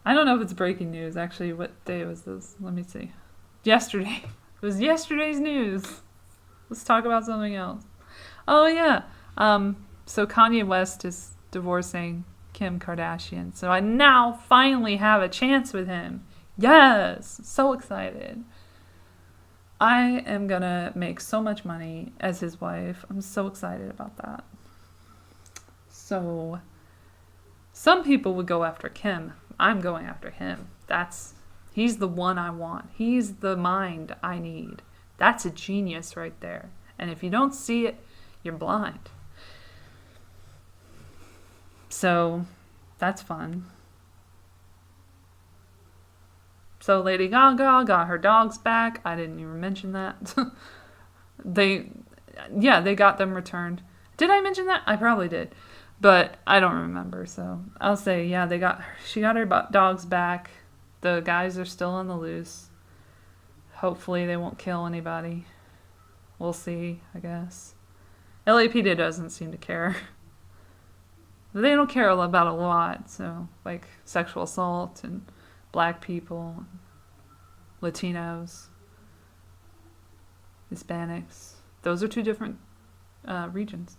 I don't know if it's breaking news. Actually, what day was this? Let me see. Yesterday. It was yesterday's news. Let's talk about something else. Oh, yeah. So Kanye West is divorcing Kim Kardashian. So I now finally have a chance with him. Yes! So excited. I am going to make so much money as his wife. I'm so excited about that. So, some people would go after Kim. I'm going after him. He's the one I want. He's the mind I need. That's a genius right there. And if you don't see it, you're blind. So, that's fun. So Lady Gaga got her dogs back. I didn't even mention that. They got them returned. Did I mention that? I probably did. But I don't remember, so I'll say, she got her dogs back. The guys are still on the loose. Hopefully they won't kill anybody. We'll see, I guess. LAPD doesn't seem to care. They don't care about a lot, so, like sexual assault and black people, Latinos, Hispanics. Those are two different regions.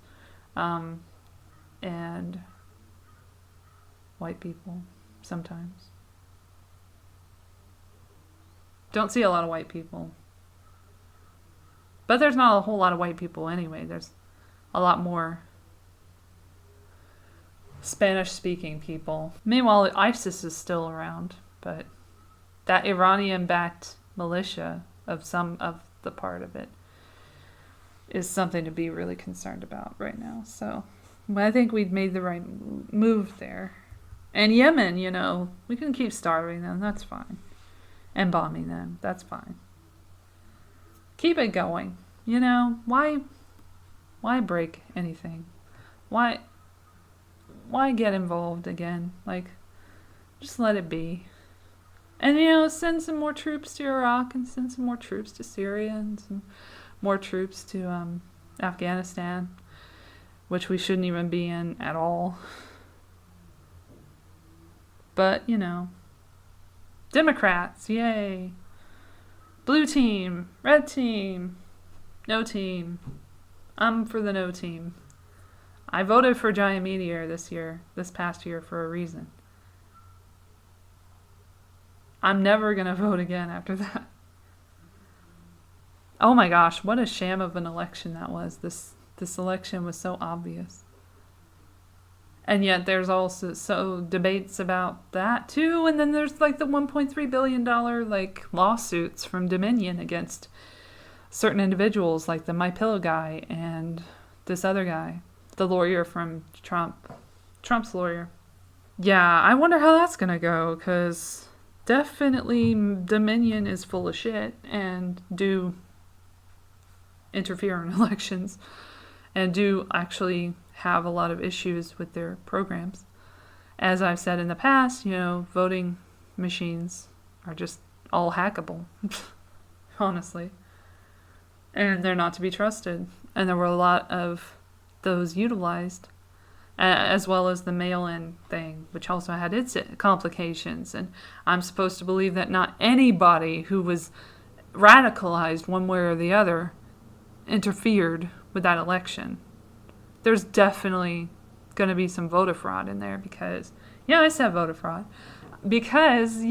And white people, sometimes. Don't see a lot of white people. But there's not a whole lot of white people anyway. There's a lot more Spanish-speaking people. Meanwhile, ISIS is still around, but that Iranian-backed militia of some of the part of it is something to be really concerned about right now. So I think we've made the right move there. And Yemen, we can keep starving them. That's fine. And bombing them. That's fine. Keep it going. Why break anything? Why get involved again? Just let it be. And, send some more troops to Iraq and send some more troops to Syria and some more troops to Afghanistan, which we shouldn't even be in at all. But, Democrats, yay. Blue team, red team, no team. I'm for the no team. I voted for Giant Meteor this past year for a reason. I'm never going to vote again after that. Oh my gosh, what a sham of an election that was. This election was so obvious. And yet there's also debates about that too. And then there's the $1.3 billion lawsuits from Dominion against certain individuals, like the MyPillow guy and this other guy, the lawyer from Trump's lawyer. Yeah, I wonder how that's going to go, because definitely Dominion is full of shit and do interfere in elections and do actually have a lot of issues with their programs. As I've said in the past, voting machines are just all hackable, honestly. And they're not to be trusted. And there were a lot of those utilized, as well as the mail-in thing, which also had its complications. And I'm supposed to believe that not anybody who was radicalized one way or the other interfered with that election. There's definitely going to be some voter fraud in there because, yeah, I said voter fraud. Because,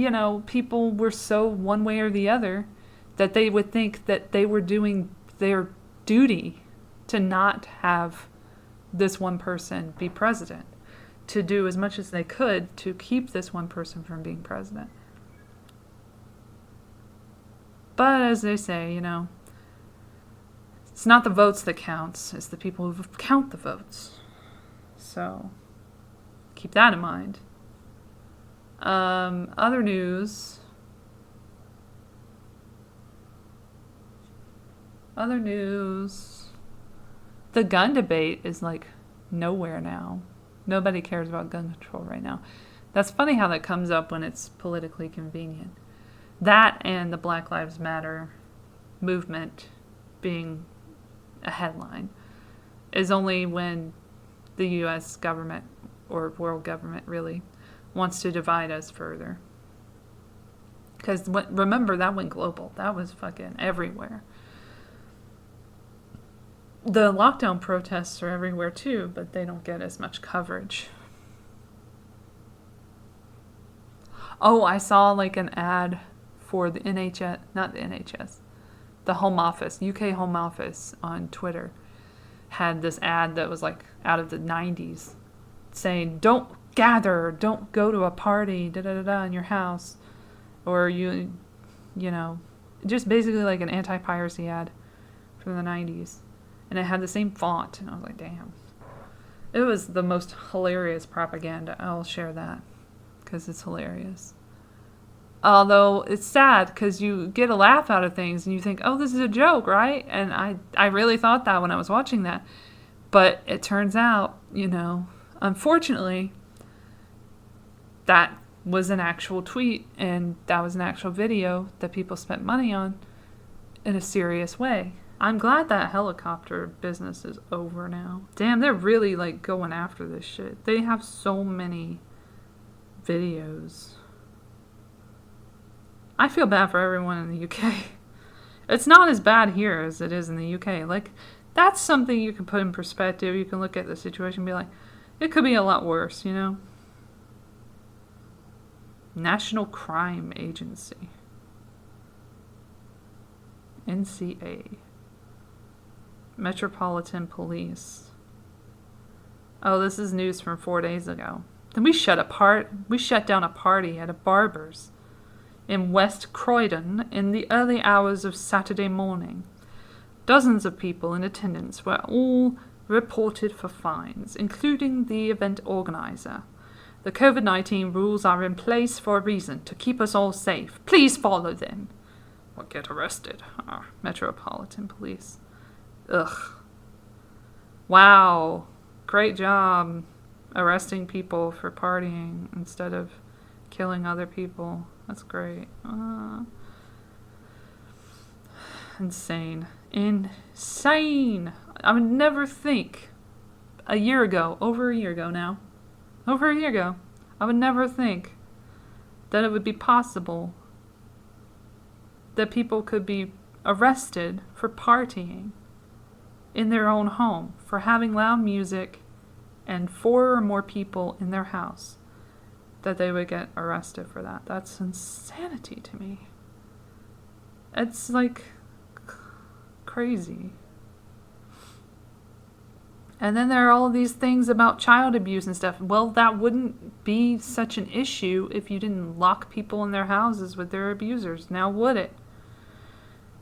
people were so one way or the other that they would think that they were doing their duty to not have this one person be president, to do as much as they could to keep this one person from being president. But as they say, it's not the votes that counts, it's the people who count the votes. So, keep that in mind. Other news. The gun debate is like nowhere now. Nobody cares about gun control right now. That's funny how that comes up when it's politically convenient. That and the Black Lives Matter movement being a headline is only when the U.S. government, or world government really, wants to divide us further. Because remember, that went global. That was fucking everywhere. The lockdown protests are everywhere too, but they don't get as much coverage. Oh, I saw like an ad for the NHS, not the NHS, the Home Office, UK Home Office on Twitter had this ad that was like out of the 90s saying, don't gather, don't go to a party, in your house. Or just basically like an anti-piracy ad from the 90s. And it had the same font. And I was like, damn. It was the most hilarious propaganda. I'll share that because it's hilarious. Although it's sad because you get a laugh out of things and you think, oh, this is a joke, right? And I really thought that when I was watching that. But it turns out, unfortunately, that was an actual tweet and that was an actual video that people spent money on in a serious way. I'm glad that helicopter business is over now. Damn, they're really like going after this shit. They have so many videos. I feel bad for everyone in the UK. It's not as bad here as it is in the UK. Like, that's something you can put in perspective. You can look at the situation and be like, it could be a lot worse, National Crime Agency. NCA. Metropolitan Police. Oh, this is news from 4 days ago. Then we shut down a party at a barber's in West Croydon in the early hours of Saturday morning. Dozens of people in attendance were all reported for fines, including the event organizer. The COVID-19 rules are in place for a reason, to keep us all safe. Please follow them or get arrested. Metropolitan Police. Ugh. Wow. Great job arresting people for partying instead of killing other people. That's great. Insane. Insane. I would never think over a year ago, I would never think that it would be possible that people could be arrested for partying in their own home, for having loud music and 4 or more people in their house, that they would get arrested for that. That's insanity to me. It's like crazy. And then there are all these things about child abuse and stuff. Well, that wouldn't be such an issue if you didn't lock people in their houses with their abusers. Now would it?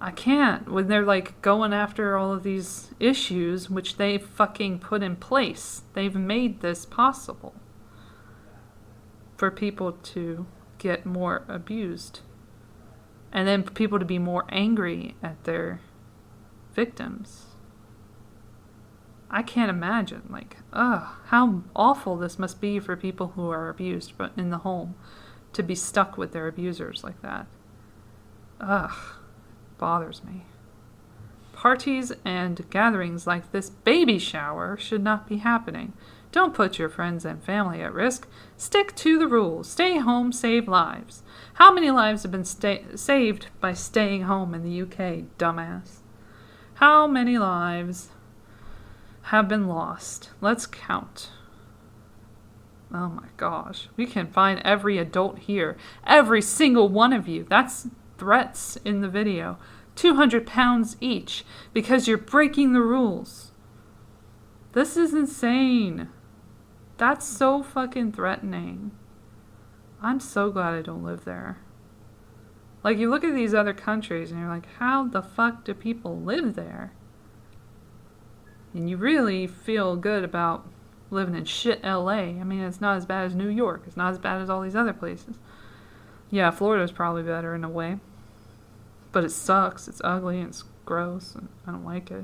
I can't. When they're like going after all of these issues, which they fucking put in place. They've made this possible for people to get more abused. And then people to be more angry at their victims. I can't imagine, how awful this must be for people who are abused but in the home, to be stuck with their abusers like that. Bothers me. Parties and gatherings like this baby shower should not be happening. Don't put your friends and family at risk. Stick to the rules. Stay home, save lives. How many lives have been saved by staying home in the UK, dumbass? How many lives have been lost? Let's count. Oh my gosh. We can find every adult here. Every single one of you. That's threats in the video. 200 pounds each because you're breaking the rules. This is insane. That's so fucking threatening. I'm so glad I don't live there. Like, you look at these other countries and you're like, how the fuck do people live there? And you really feel good about living in shit LA. I mean, it's not as bad as New York. It's not as bad as all these other places. Yeah, Florida's probably better in a way. But it sucks. It's ugly and it's gross. And I don't like it.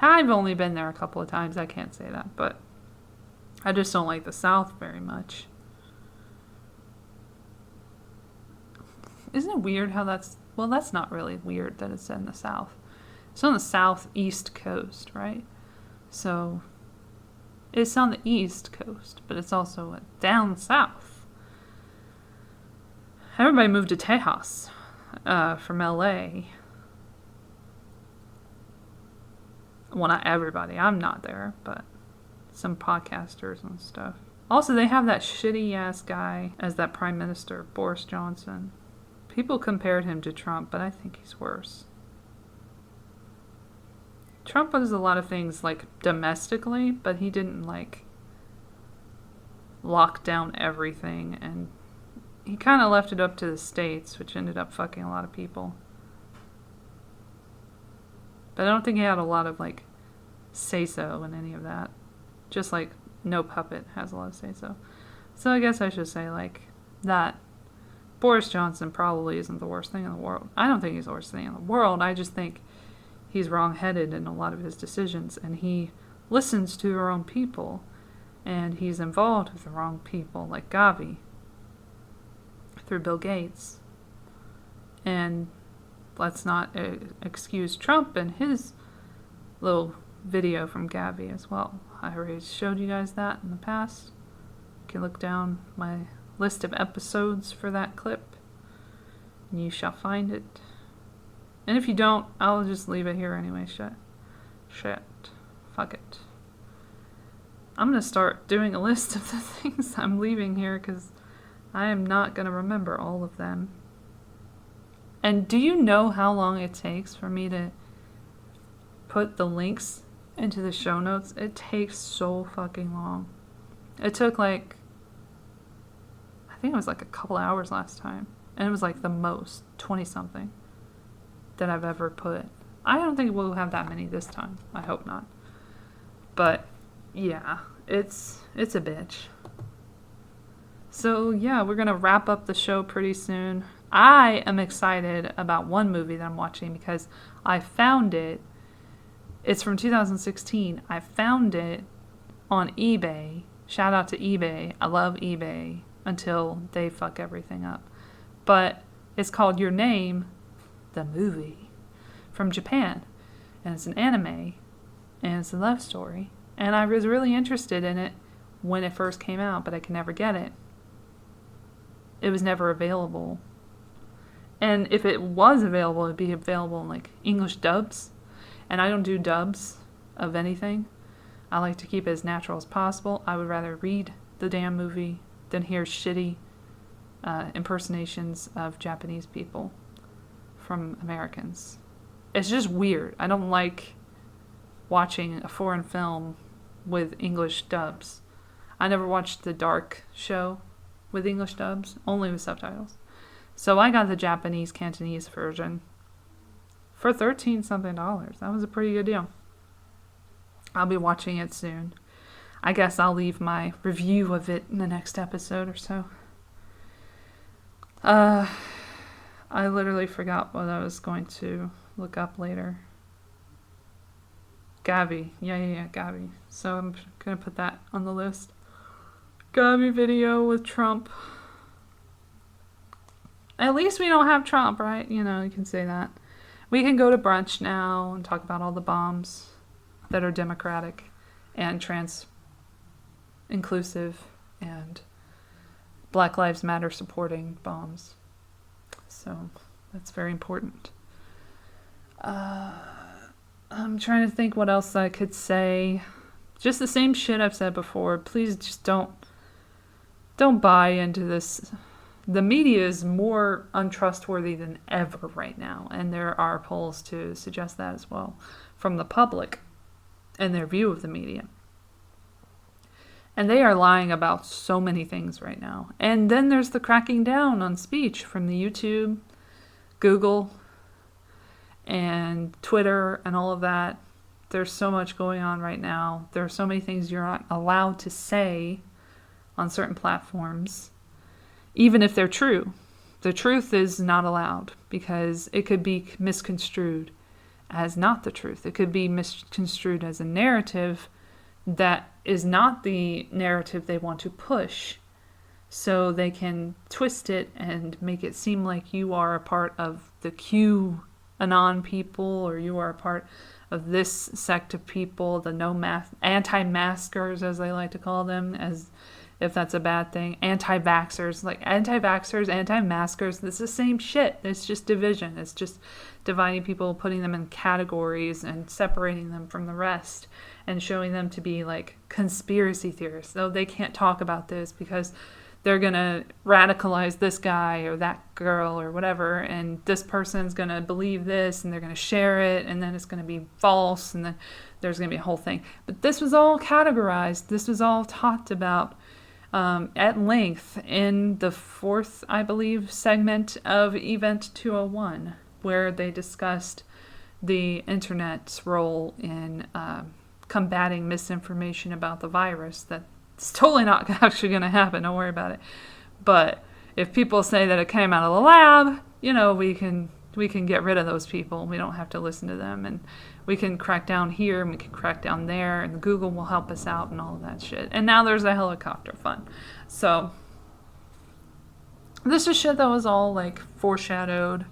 I've only been there a couple of times. I can't say that. But I just don't like the South very much. Isn't it weird how that's... Well, that's not really weird that it's in the South. It's on the southeast coast, right? So it's on the east coast, but it's also down south. Everybody moved to Tejas from LA. Well, not everybody. I'm not there, but some podcasters and stuff. Also, they have that shitty-ass guy as that prime minister, Boris Johnson. People compared him to Trump, but I think he's worse. Trump does a lot of things, like, domestically, but he didn't, like, lock down everything, and he kind of left it up to the states, which ended up fucking a lot of people. But I don't think he had a lot of, like, say-so in any of that. Just, like, no puppet has a lot of say-so. So I guess I should say, like, that Boris Johnson probably isn't the worst thing in the world. I don't think he's the worst thing in the world. I just think he's wrong-headed in a lot of his decisions, and he listens to the wrong people, and he's involved with the wrong people, like Gavi, through Bill Gates. And let's not excuse Trump and his little video from Gavi as well. I already showed you guys that in the past. You can look down my list of episodes for that clip, and you shall find it. And if you don't, I'll just leave it here anyway. Shit. Fuck it. I'm going to start doing a list of the things I'm leaving here because I am not going to remember all of them. And do you know how long it takes for me to put the links into the show notes? It takes so fucking long. It took I think it was like a couple hours last time. And it was like the most, 20-something. That I've ever put. I don't think we'll have that many this time. I hope not. But yeah, it's a bitch. So yeah, we're gonna wrap up the show pretty soon. I am excited about one movie that I'm watching because I found it. It's from 2016. I found it on eBay. Shout out to eBay. I love eBay until they fuck everything up. But it's called Your Name, the movie, from Japan, and it's an anime, and it's a love story, and I was really interested in it when it first came out, but I could never get it. It was never available, and if it was available, it'd be available in like English dubs, and I don't do dubs of anything. I like to keep it as natural as possible. I would rather read the damn movie than hear shitty impersonations of Japanese people from Americans. It's just weird. I don't like watching a foreign film with English dubs. I never watched the Dark show with English dubs, only with subtitles. So I got the Japanese Cantonese version for $13-something. That was a pretty good deal. I'll be watching it soon. I guess I'll leave my review of it in the next episode or so. I literally forgot what I was going to look up later. Gavi. Yeah, Gavi. So I'm going to put that on the list. Gavi video with Trump. At least we don't have Trump, right? You know, you can say that. We can go to brunch now and talk about all the bombs that are democratic and trans-inclusive and Black Lives Matter supporting bombs. So that's very important. I'm trying to think what else I could say. Just the same shit I've said before. Please just don't don't buy into this. The media is more untrustworthy than ever right now, and there are polls to suggest that as well from the public and their view of the media. And they are lying about so many things right now. And then there's the cracking down on speech from the YouTube, Google, and Twitter, and all of that. There's so much going on right now. There are so many things you're not allowed to say on certain platforms, even if they're true. The truth is not allowed because it could be misconstrued as not the truth. It could be misconstrued as a narrative that is not the narrative they want to push. So they can twist it and make it seem like you are a part of the QAnon people, or you are a part of this sect of people, the anti-maskers, as they like to call them, as if that's a bad thing. Anti-vaxxers, like anti-vaxxers, anti-maskers, it's the same shit. It's just division. It's just dividing people, putting them in categories and separating them from the rest and showing them to be like conspiracy theorists. So they can't talk about this because they're going to radicalize this guy or that girl or whatever, and this person's going to believe this, and they're going to share it, and then it's going to be false, and then there's going to be a whole thing. But this was all categorized. This was all talked about at length in the fourth, I believe, segment of Event 201, where they discussed the internet's role in combating misinformation about the virus. That's totally not actually going to happen. Don't worry about it. But if people say that it came out of the lab, we can get rid of those people. We don't have to listen to them, and we can crack down here and we can crack down there, and Google will help us out and all of that shit. And now there's a helicopter fund. So this is shit that was all like foreshadowed.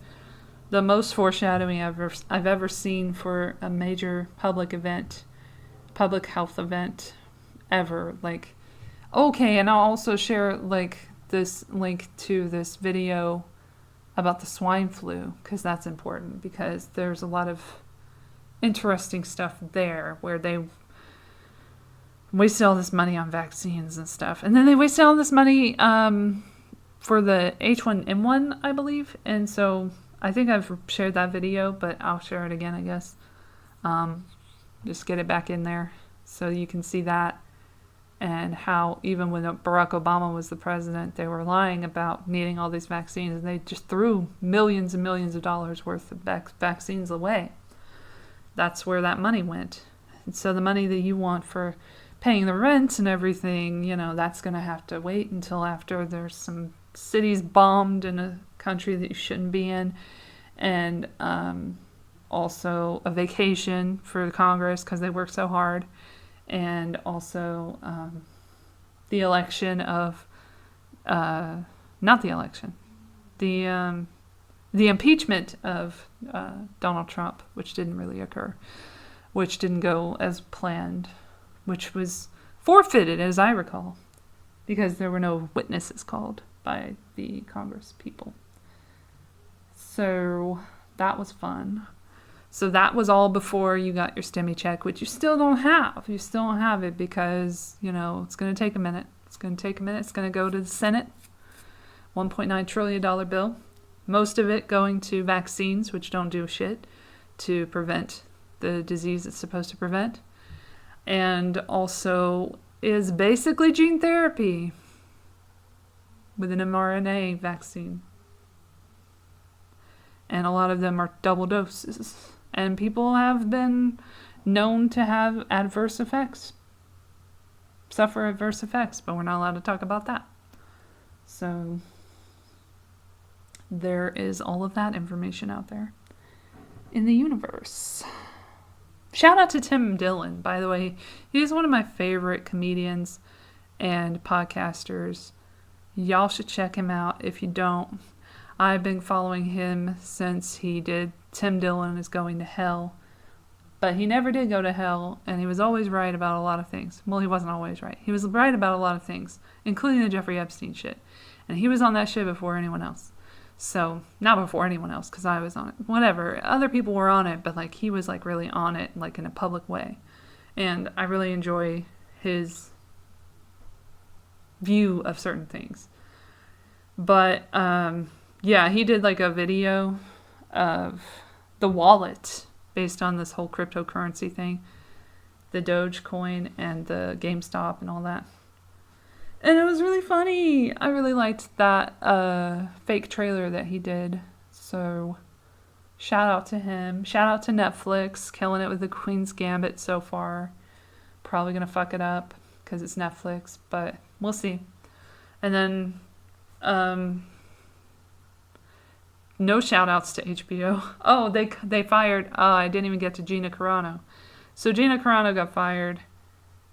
The most foreshadowing I've ever seen for a major public health event ever. Like, okay, and I'll also share like this link to this video about the swine flu, because that's important, because there's a lot of interesting stuff there where they wasted all this money on vaccines and stuff, and then they wasted all this money for the H1N1, I believe. And so I think I've shared that video, but I'll share it again, I guess. Just get it back in there so you can see that, and how even when Barack Obama was the president, they were lying about needing all these vaccines, and they just threw millions and millions of dollars worth of vaccines away. That's where that money went. And so the money that you want for paying the rent and everything, that's going to have to wait until after there's some cities bombed in a country that you shouldn't be in, and also a vacation for Congress because they work so hard, and also the election of the impeachment of Donald Trump, which didn't really occur, which didn't go as planned, which was forfeited, as I recall, because there were no witnesses called by the Congress people. So that was fun. So that was all before you got your STEMI check, which you still don't have. You still don't have it because, it's going to take a minute. It's going to go to the Senate. $1.9 trillion bill. Most of it going to vaccines, which don't do shit to prevent the disease it's supposed to prevent. And also is basically gene therapy with an mRNA vaccine. And a lot of them are double doses. And people have been known to have suffer adverse effects, but we're not allowed to talk about that. So there is all of that information out there in the universe. Shout out to Tim Dillon, by the way. He's one of my favorite comedians and podcasters. Y'all should check him out if you don't. I've been following him since he did Tim Dillon is Going to Hell. But he never did go to hell, and he was always right about a lot of things. Well, he wasn't always right. He was right about a lot of things, including the Jeffrey Epstein shit. And he was on that shit before anyone else. So, not before anyone else, because I was on it. Whatever. Other people were on it, but he was really on it, in a public way. And I really enjoy his view of certain things. But yeah, he did like a video of the wallet based on this whole cryptocurrency thing, the Dogecoin and the GameStop and all that. And it was really funny. I really liked that fake trailer that he did. So shout out to him. Shout out to Netflix, killing it with the Queen's Gambit so far. Probably going to fuck it up because it's Netflix, but we'll see. And then no shout outs to HBO. Oh, they fired. I didn't even get to Gina Carano. So Gina Carano got fired.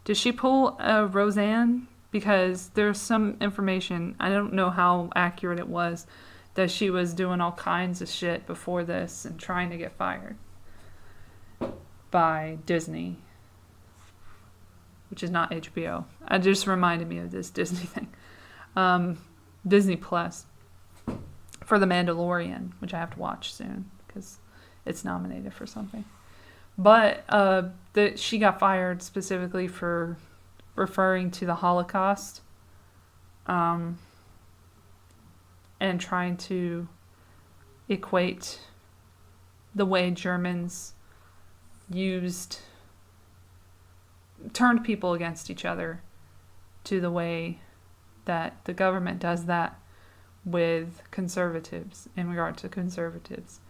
Did she pull Roseanne? Because there's some information, I don't know how accurate it was, that she was doing all kinds of shit before this and trying to get fired by Disney, which is not HBO. It just reminded me of this Disney thing. Disney Plus for The Mandalorian, which I have to watch soon because it's nominated for something. But she got fired specifically for referring to the Holocaust and trying to equate the way Germans turned people against each other to the way that the government does that with conservatives, in regard to conservatives.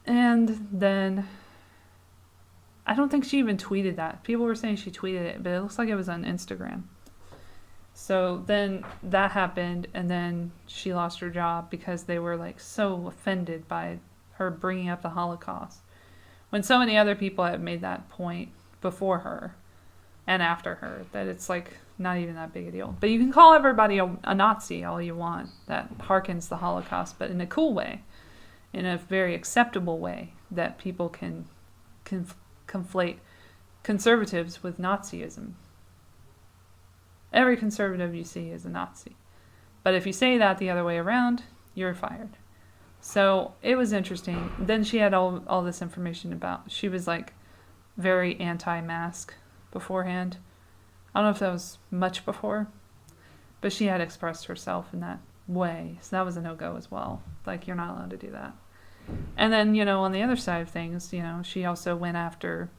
And then I don't think she even tweeted that. People were saying she tweeted it, but it looks like it was on Instagram. So then that happened, and then she lost her job because they were like so offended by her bringing up the Holocaust. When so many other people have made that point before her and after her, that it's like not even that big a deal. But you can call everybody a Nazi all you want that harkens the Holocaust, but in a cool way, in a very acceptable way that people can conflate conservatives with Nazism. Every conservative you see is a Nazi. But if you say that the other way around, you're fired. So it was interesting. Then she had all this information about, she was like very anti-mask beforehand. I don't know if that was much before, but she had expressed herself in that way. So that was a no-go as well. Like, you're not allowed to do that. And then, on the other side of things, she also went after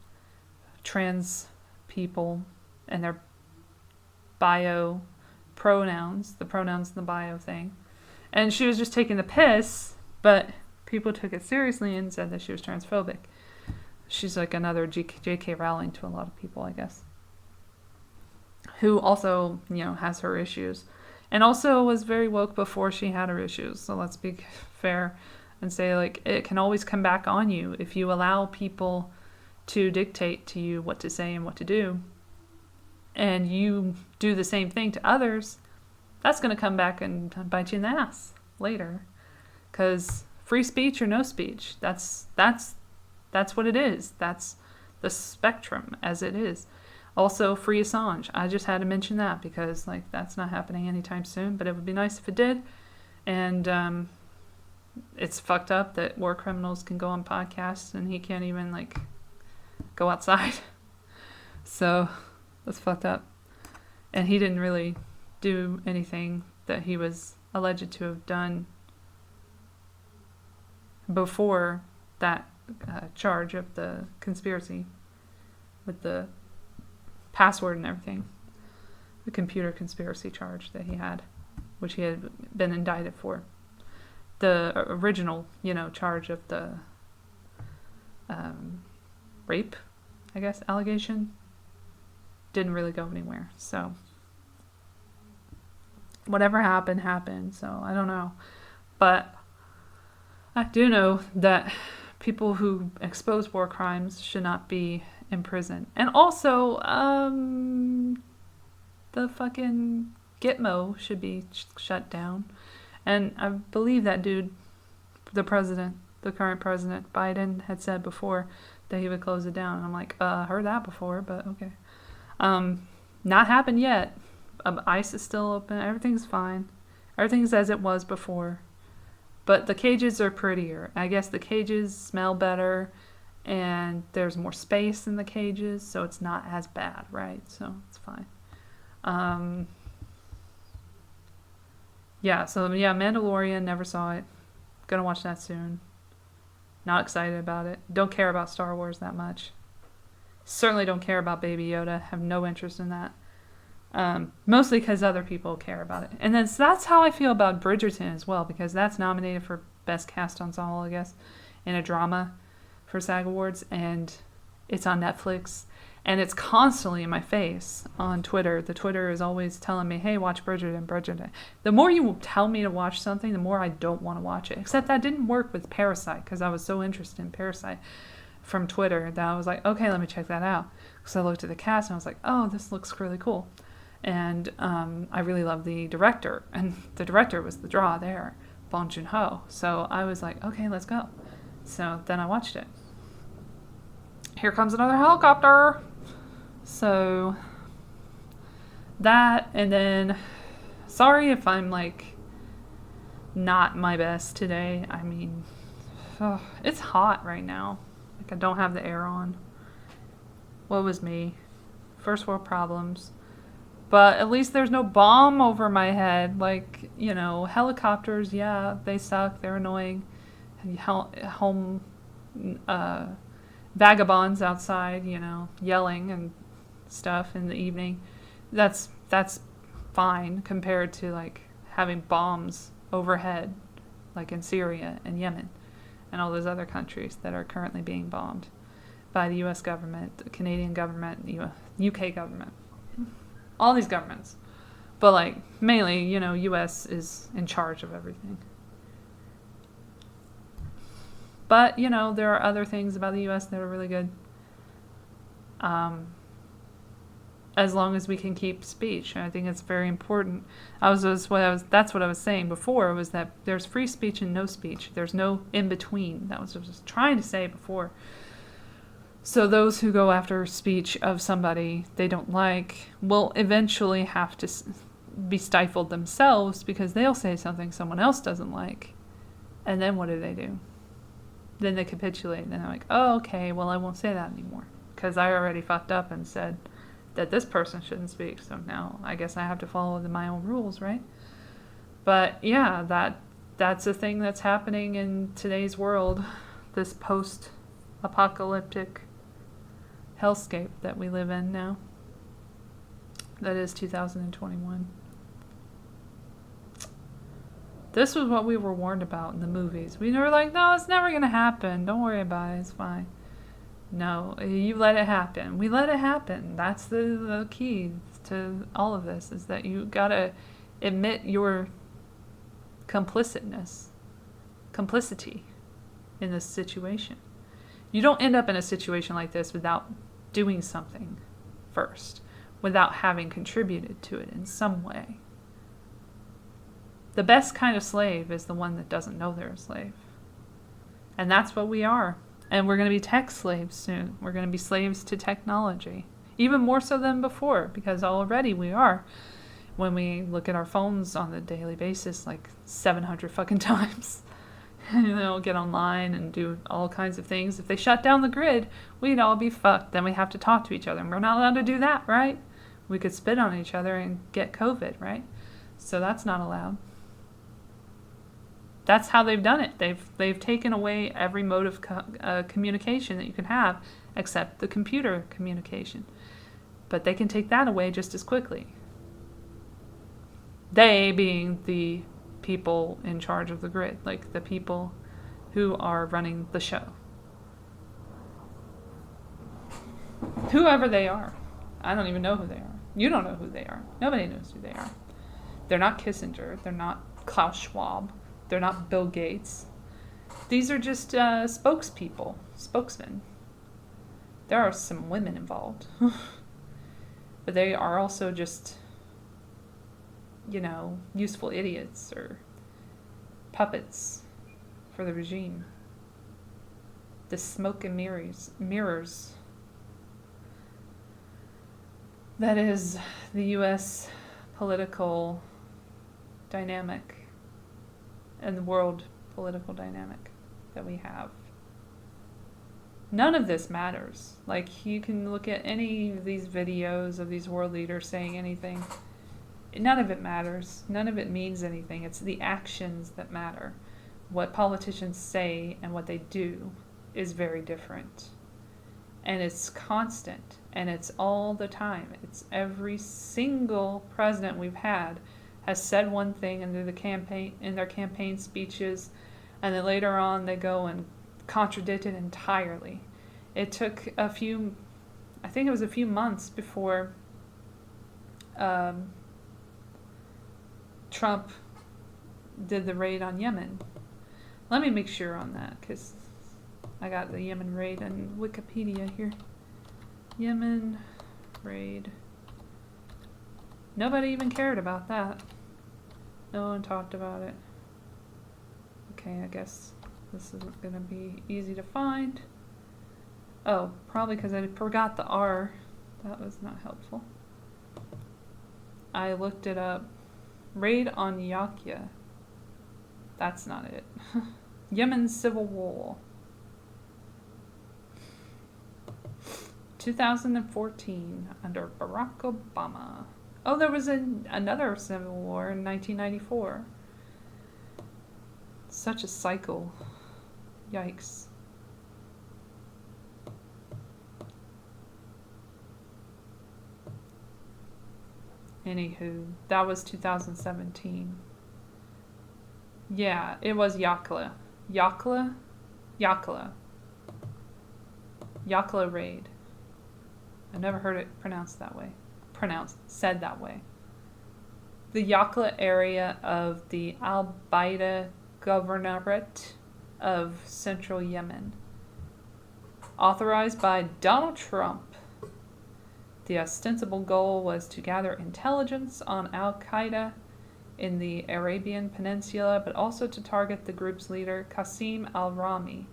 trans people and their bio pronouns, the pronouns in the bio thing. And she was just taking the piss, but people took it seriously and said that she was transphobic. She's like another J.K. Rowling to a lot of people, I guess, who also, has her issues. And also was very woke before she had her issues. So let's be fair and say, like, it can always come back on you if you allow people to dictate to you what to say and what to do, and you do the same thing to others. That's going to come back and bite you in the ass later, because free speech or no speech, that's what it is. That's the spectrum as it is. Also, free Assange. I just had to mention that because, like, that's not happening anytime soon, but it would be nice if it did. And it's fucked up that war criminals can go on podcasts and he can't even, like, go outside. So that's fucked up. And he didn't really do anything that he was alleged to have done before that charge of the conspiracy with the password and everything. The computer conspiracy charge that he had, which he had been indicted for. The original, charge of the rape, I guess, allegation didn't really go anywhere. So whatever happened. So I don't know. But I do know that people who expose war crimes should not be in prison. And also, the fucking Gitmo should be shut down. And I believe that dude, the current president, Biden, had said before that he would close it down. And I'm like, heard that before, but okay. Not happened yet. ICE is still open. Everything's fine. Everything's as it was before. But the cages are prettier. I guess the cages smell better, and there's more space in the cages, so it's not as bad, right? So it's fine. Yeah, so yeah, Mandalorian, never saw it. Gonna watch that soon. Not excited about it. Don't care about Star Wars that much. Certainly don't care about Baby Yoda. Have no interest in that. Mostly because other people care about it. And then so that's how I feel about Bridgerton as well, because that's nominated for Best Cast Ensemble, I guess, in a drama for SAG Awards, and it's on Netflix, and it's constantly in my face on Twitter. The Twitter is always telling me, hey, watch Bridgerton. The more you tell me to watch something, the more I don't want to watch it. Except that didn't work with Parasite, because I was so interested in Parasite from Twitter that I was like, okay, let me check that out. So I looked at the cast and I was like, oh, this looks really cool. And I really love the director, and the director was the draw there, Bong Joon-ho. So I was like, okay, let's go. So then I watched it. Here comes another helicopter. So that, and then sorry if I'm like not my best today. I mean, it's hot right now. Like I don't have the air on. What was me? First world problems. But at least there's no bomb over my head. Like, you know, helicopters, yeah, they suck. They're annoying. Home vagabonds outside, you know, yelling and stuff in the evening. That's fine compared to, like, having bombs overhead, like in Syria and Yemen and all those other countries that are currently being bombed by the U.S. government, the Canadian government, the UK government. All these governments. But, like, mainly, you know, U.S. is in charge of everything. But, you know, there are other things about the U.S. that are really good. As long as we can keep speech. I think it's very important. That's what I was saying before, was that there's free speech and no speech. There's no in-between. That was what I was trying to say before. So those who go after speech of somebody they don't like will eventually have to be stifled themselves, because they'll say something someone else doesn't like. And then what do? Then they capitulate, and they're like, oh, okay, well, I won't say that anymore, because I already fucked up and said that this person shouldn't speak, so now I guess I have to follow my own rules, right? But yeah, that's a thing that's happening in today's world, this post-apocalyptic hellscape that we live in now. That is 2021. This was what we were warned about in the movies. We were like, no, it's never going to happen. Don't worry about it. It's fine. No, you let it happen. We let it happen. That's the key to all of this, is that you got to admit your complicity in this situation. You don't end up in a situation like this without doing something first, without having contributed to it in some way. The best kind of slave is the one that doesn't know they're a slave. And that's what we are. And we're going to be tech slaves soon. We're going to be slaves to technology. Even more so than before, because already we are. When we look at our phones on a daily basis, like 700 fucking times. You know, get online and do all kinds of things. If they shut down the grid, we'd all be fucked. Then we have to talk to each other. And we're not allowed to do that, right? We could spit on each other and get COVID, right? So that's not allowed. That's how they've done it. They've taken away every mode of communication that you can have, except the computer communication. But they can take that away just as quickly. They being the people in charge of the grid, like the people who are running the show. Whoever they are. I don't even know who they are. You don't know who they are. Nobody knows who they are. They're not Kissinger. They're not Klaus Schwab. They're not Bill Gates. These are just spokesmen. There are some women involved. But they are also just, you know, useful idiots or puppets for the regime. The smoke and mirrors. That is the U.S. political dynamic and the world political dynamic that we have. None of this matters. Like, you can look at any of these videos of these world leaders saying anything. None of it matters. None of it means anything. It's the actions that matter. What politicians say and what they do is very different. And it's constant. And it's all the time. It's every single president we've had has said one thing in their campaign speeches, and then later on they go and contradict it entirely. It took a few months before Trump did the raid on Yemen. Let me make sure on that, because I got the Yemen raid on Wikipedia here. Yemen raid. Nobody even cared about that. No one talked about it. Okay, I guess this isn't going to be easy to find. Oh, probably because I forgot the R. That was not helpful. I looked it up. Raid on Yaqia. That's not it. Yemen Civil War. 2014 under Barack Obama. Oh, there was another civil war in 1994. Such a cycle. Yikes. Anywho, that was 2017. Yeah, it was Yaqla. Yaqla raid. I've never heard it said that way. The Yaqla area of the Al-Baida Governorate of central Yemen. Authorized by Donald Trump. The ostensible goal was to gather intelligence on Al-Qaeda in the Arabian Peninsula, but also to target the group's leader, Qasim al-Rami.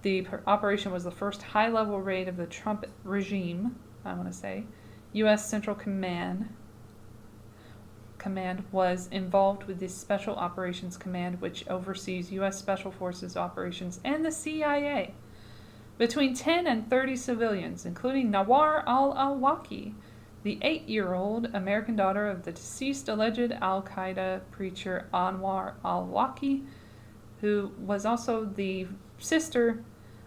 The operation was the first high-level raid of the Trump regime, U.S. Central Command was involved with the Special Operations Command, which oversees U.S. Special Forces operations, and the CIA. Between 10 and 30 civilians, including Nawar al-Awlaki, the 8-year-old American daughter of the deceased alleged al-Qaeda preacher Anwar al-Awlaki, who was also the sister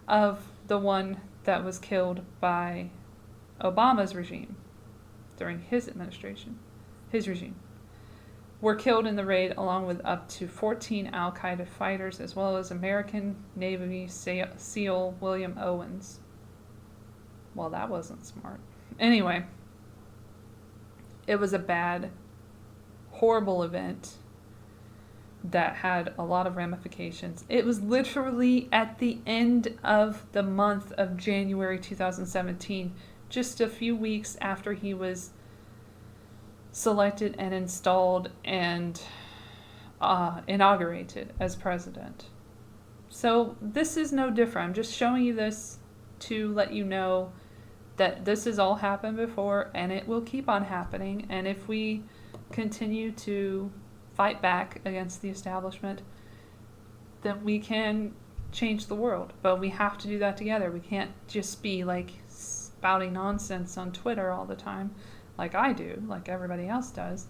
of the one that was killed by Obama's regime during his regime, were killed in the raid along with up to 14 al-Qaeda fighters, as well as American Navy SEAL William Owens. Well, that wasn't smart. Anyway, it was a bad, horrible event that had a lot of ramifications. It was literally at the end of the month of January 2017, just a few weeks after he was selected and installed and inaugurated as president. So this is no different. I'm just showing you this to let you know that this has all happened before and it will keep on happening. And if we continue to fight back against the establishment, then we can change the world. But we have to do that together. We can't just be like spouting nonsense on Twitter all the time, like I do, like everybody else does,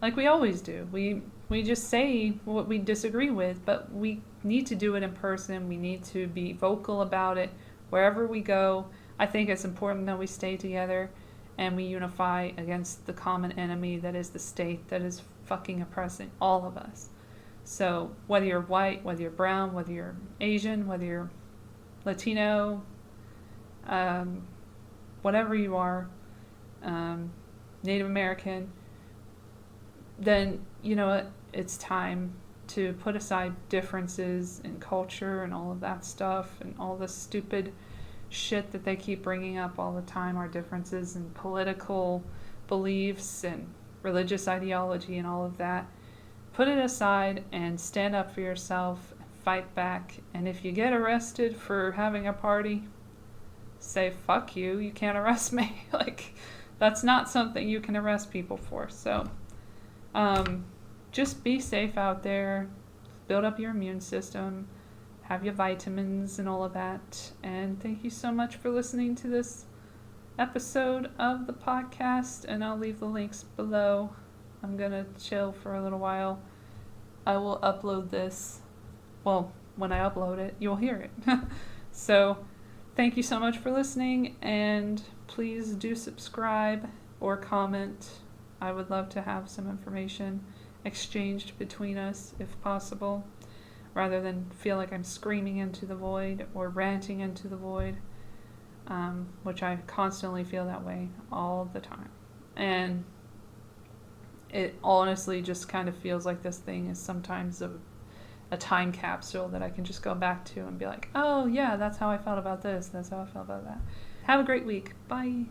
like we always do. We just say what we disagree with, but we need to do it in person. We need to be vocal about it wherever we go. I think it's important that we stay together and we unify against the common enemy that is the state that is fucking oppressing all of us. So whether you're white, whether you're brown, whether you're Asian, whether you're Latino, whatever you are, Native American, then you know what, it's time to put aside differences in culture and all of that stuff and all the stupid shit that they keep bringing up all the time, our differences in political beliefs and religious ideology and all of that. Put it aside and stand up for yourself, fight back, and if you get arrested for having a party, say fuck you, you can't arrest me. Like, that's not something you can arrest people for. So just be safe out there, build up your immune system, have your vitamins and all of that. And thank you so much for listening to this episode of the podcast, and I'll leave the links below. I'm gonna chill for a little while. I will upload this. Well, when I upload it, you'll hear it. So, thank you so much for listening, and please do subscribe or comment. I would love to have some information exchanged between us if possible, rather than feel like I'm screaming into the void or ranting into the void, which I constantly feel that way all the time. And it honestly just kind of feels like this thing is sometimes a time capsule that I can just go back to and be like, oh yeah, that's how I felt about this, that's how I felt about that. Have a great week. Bye.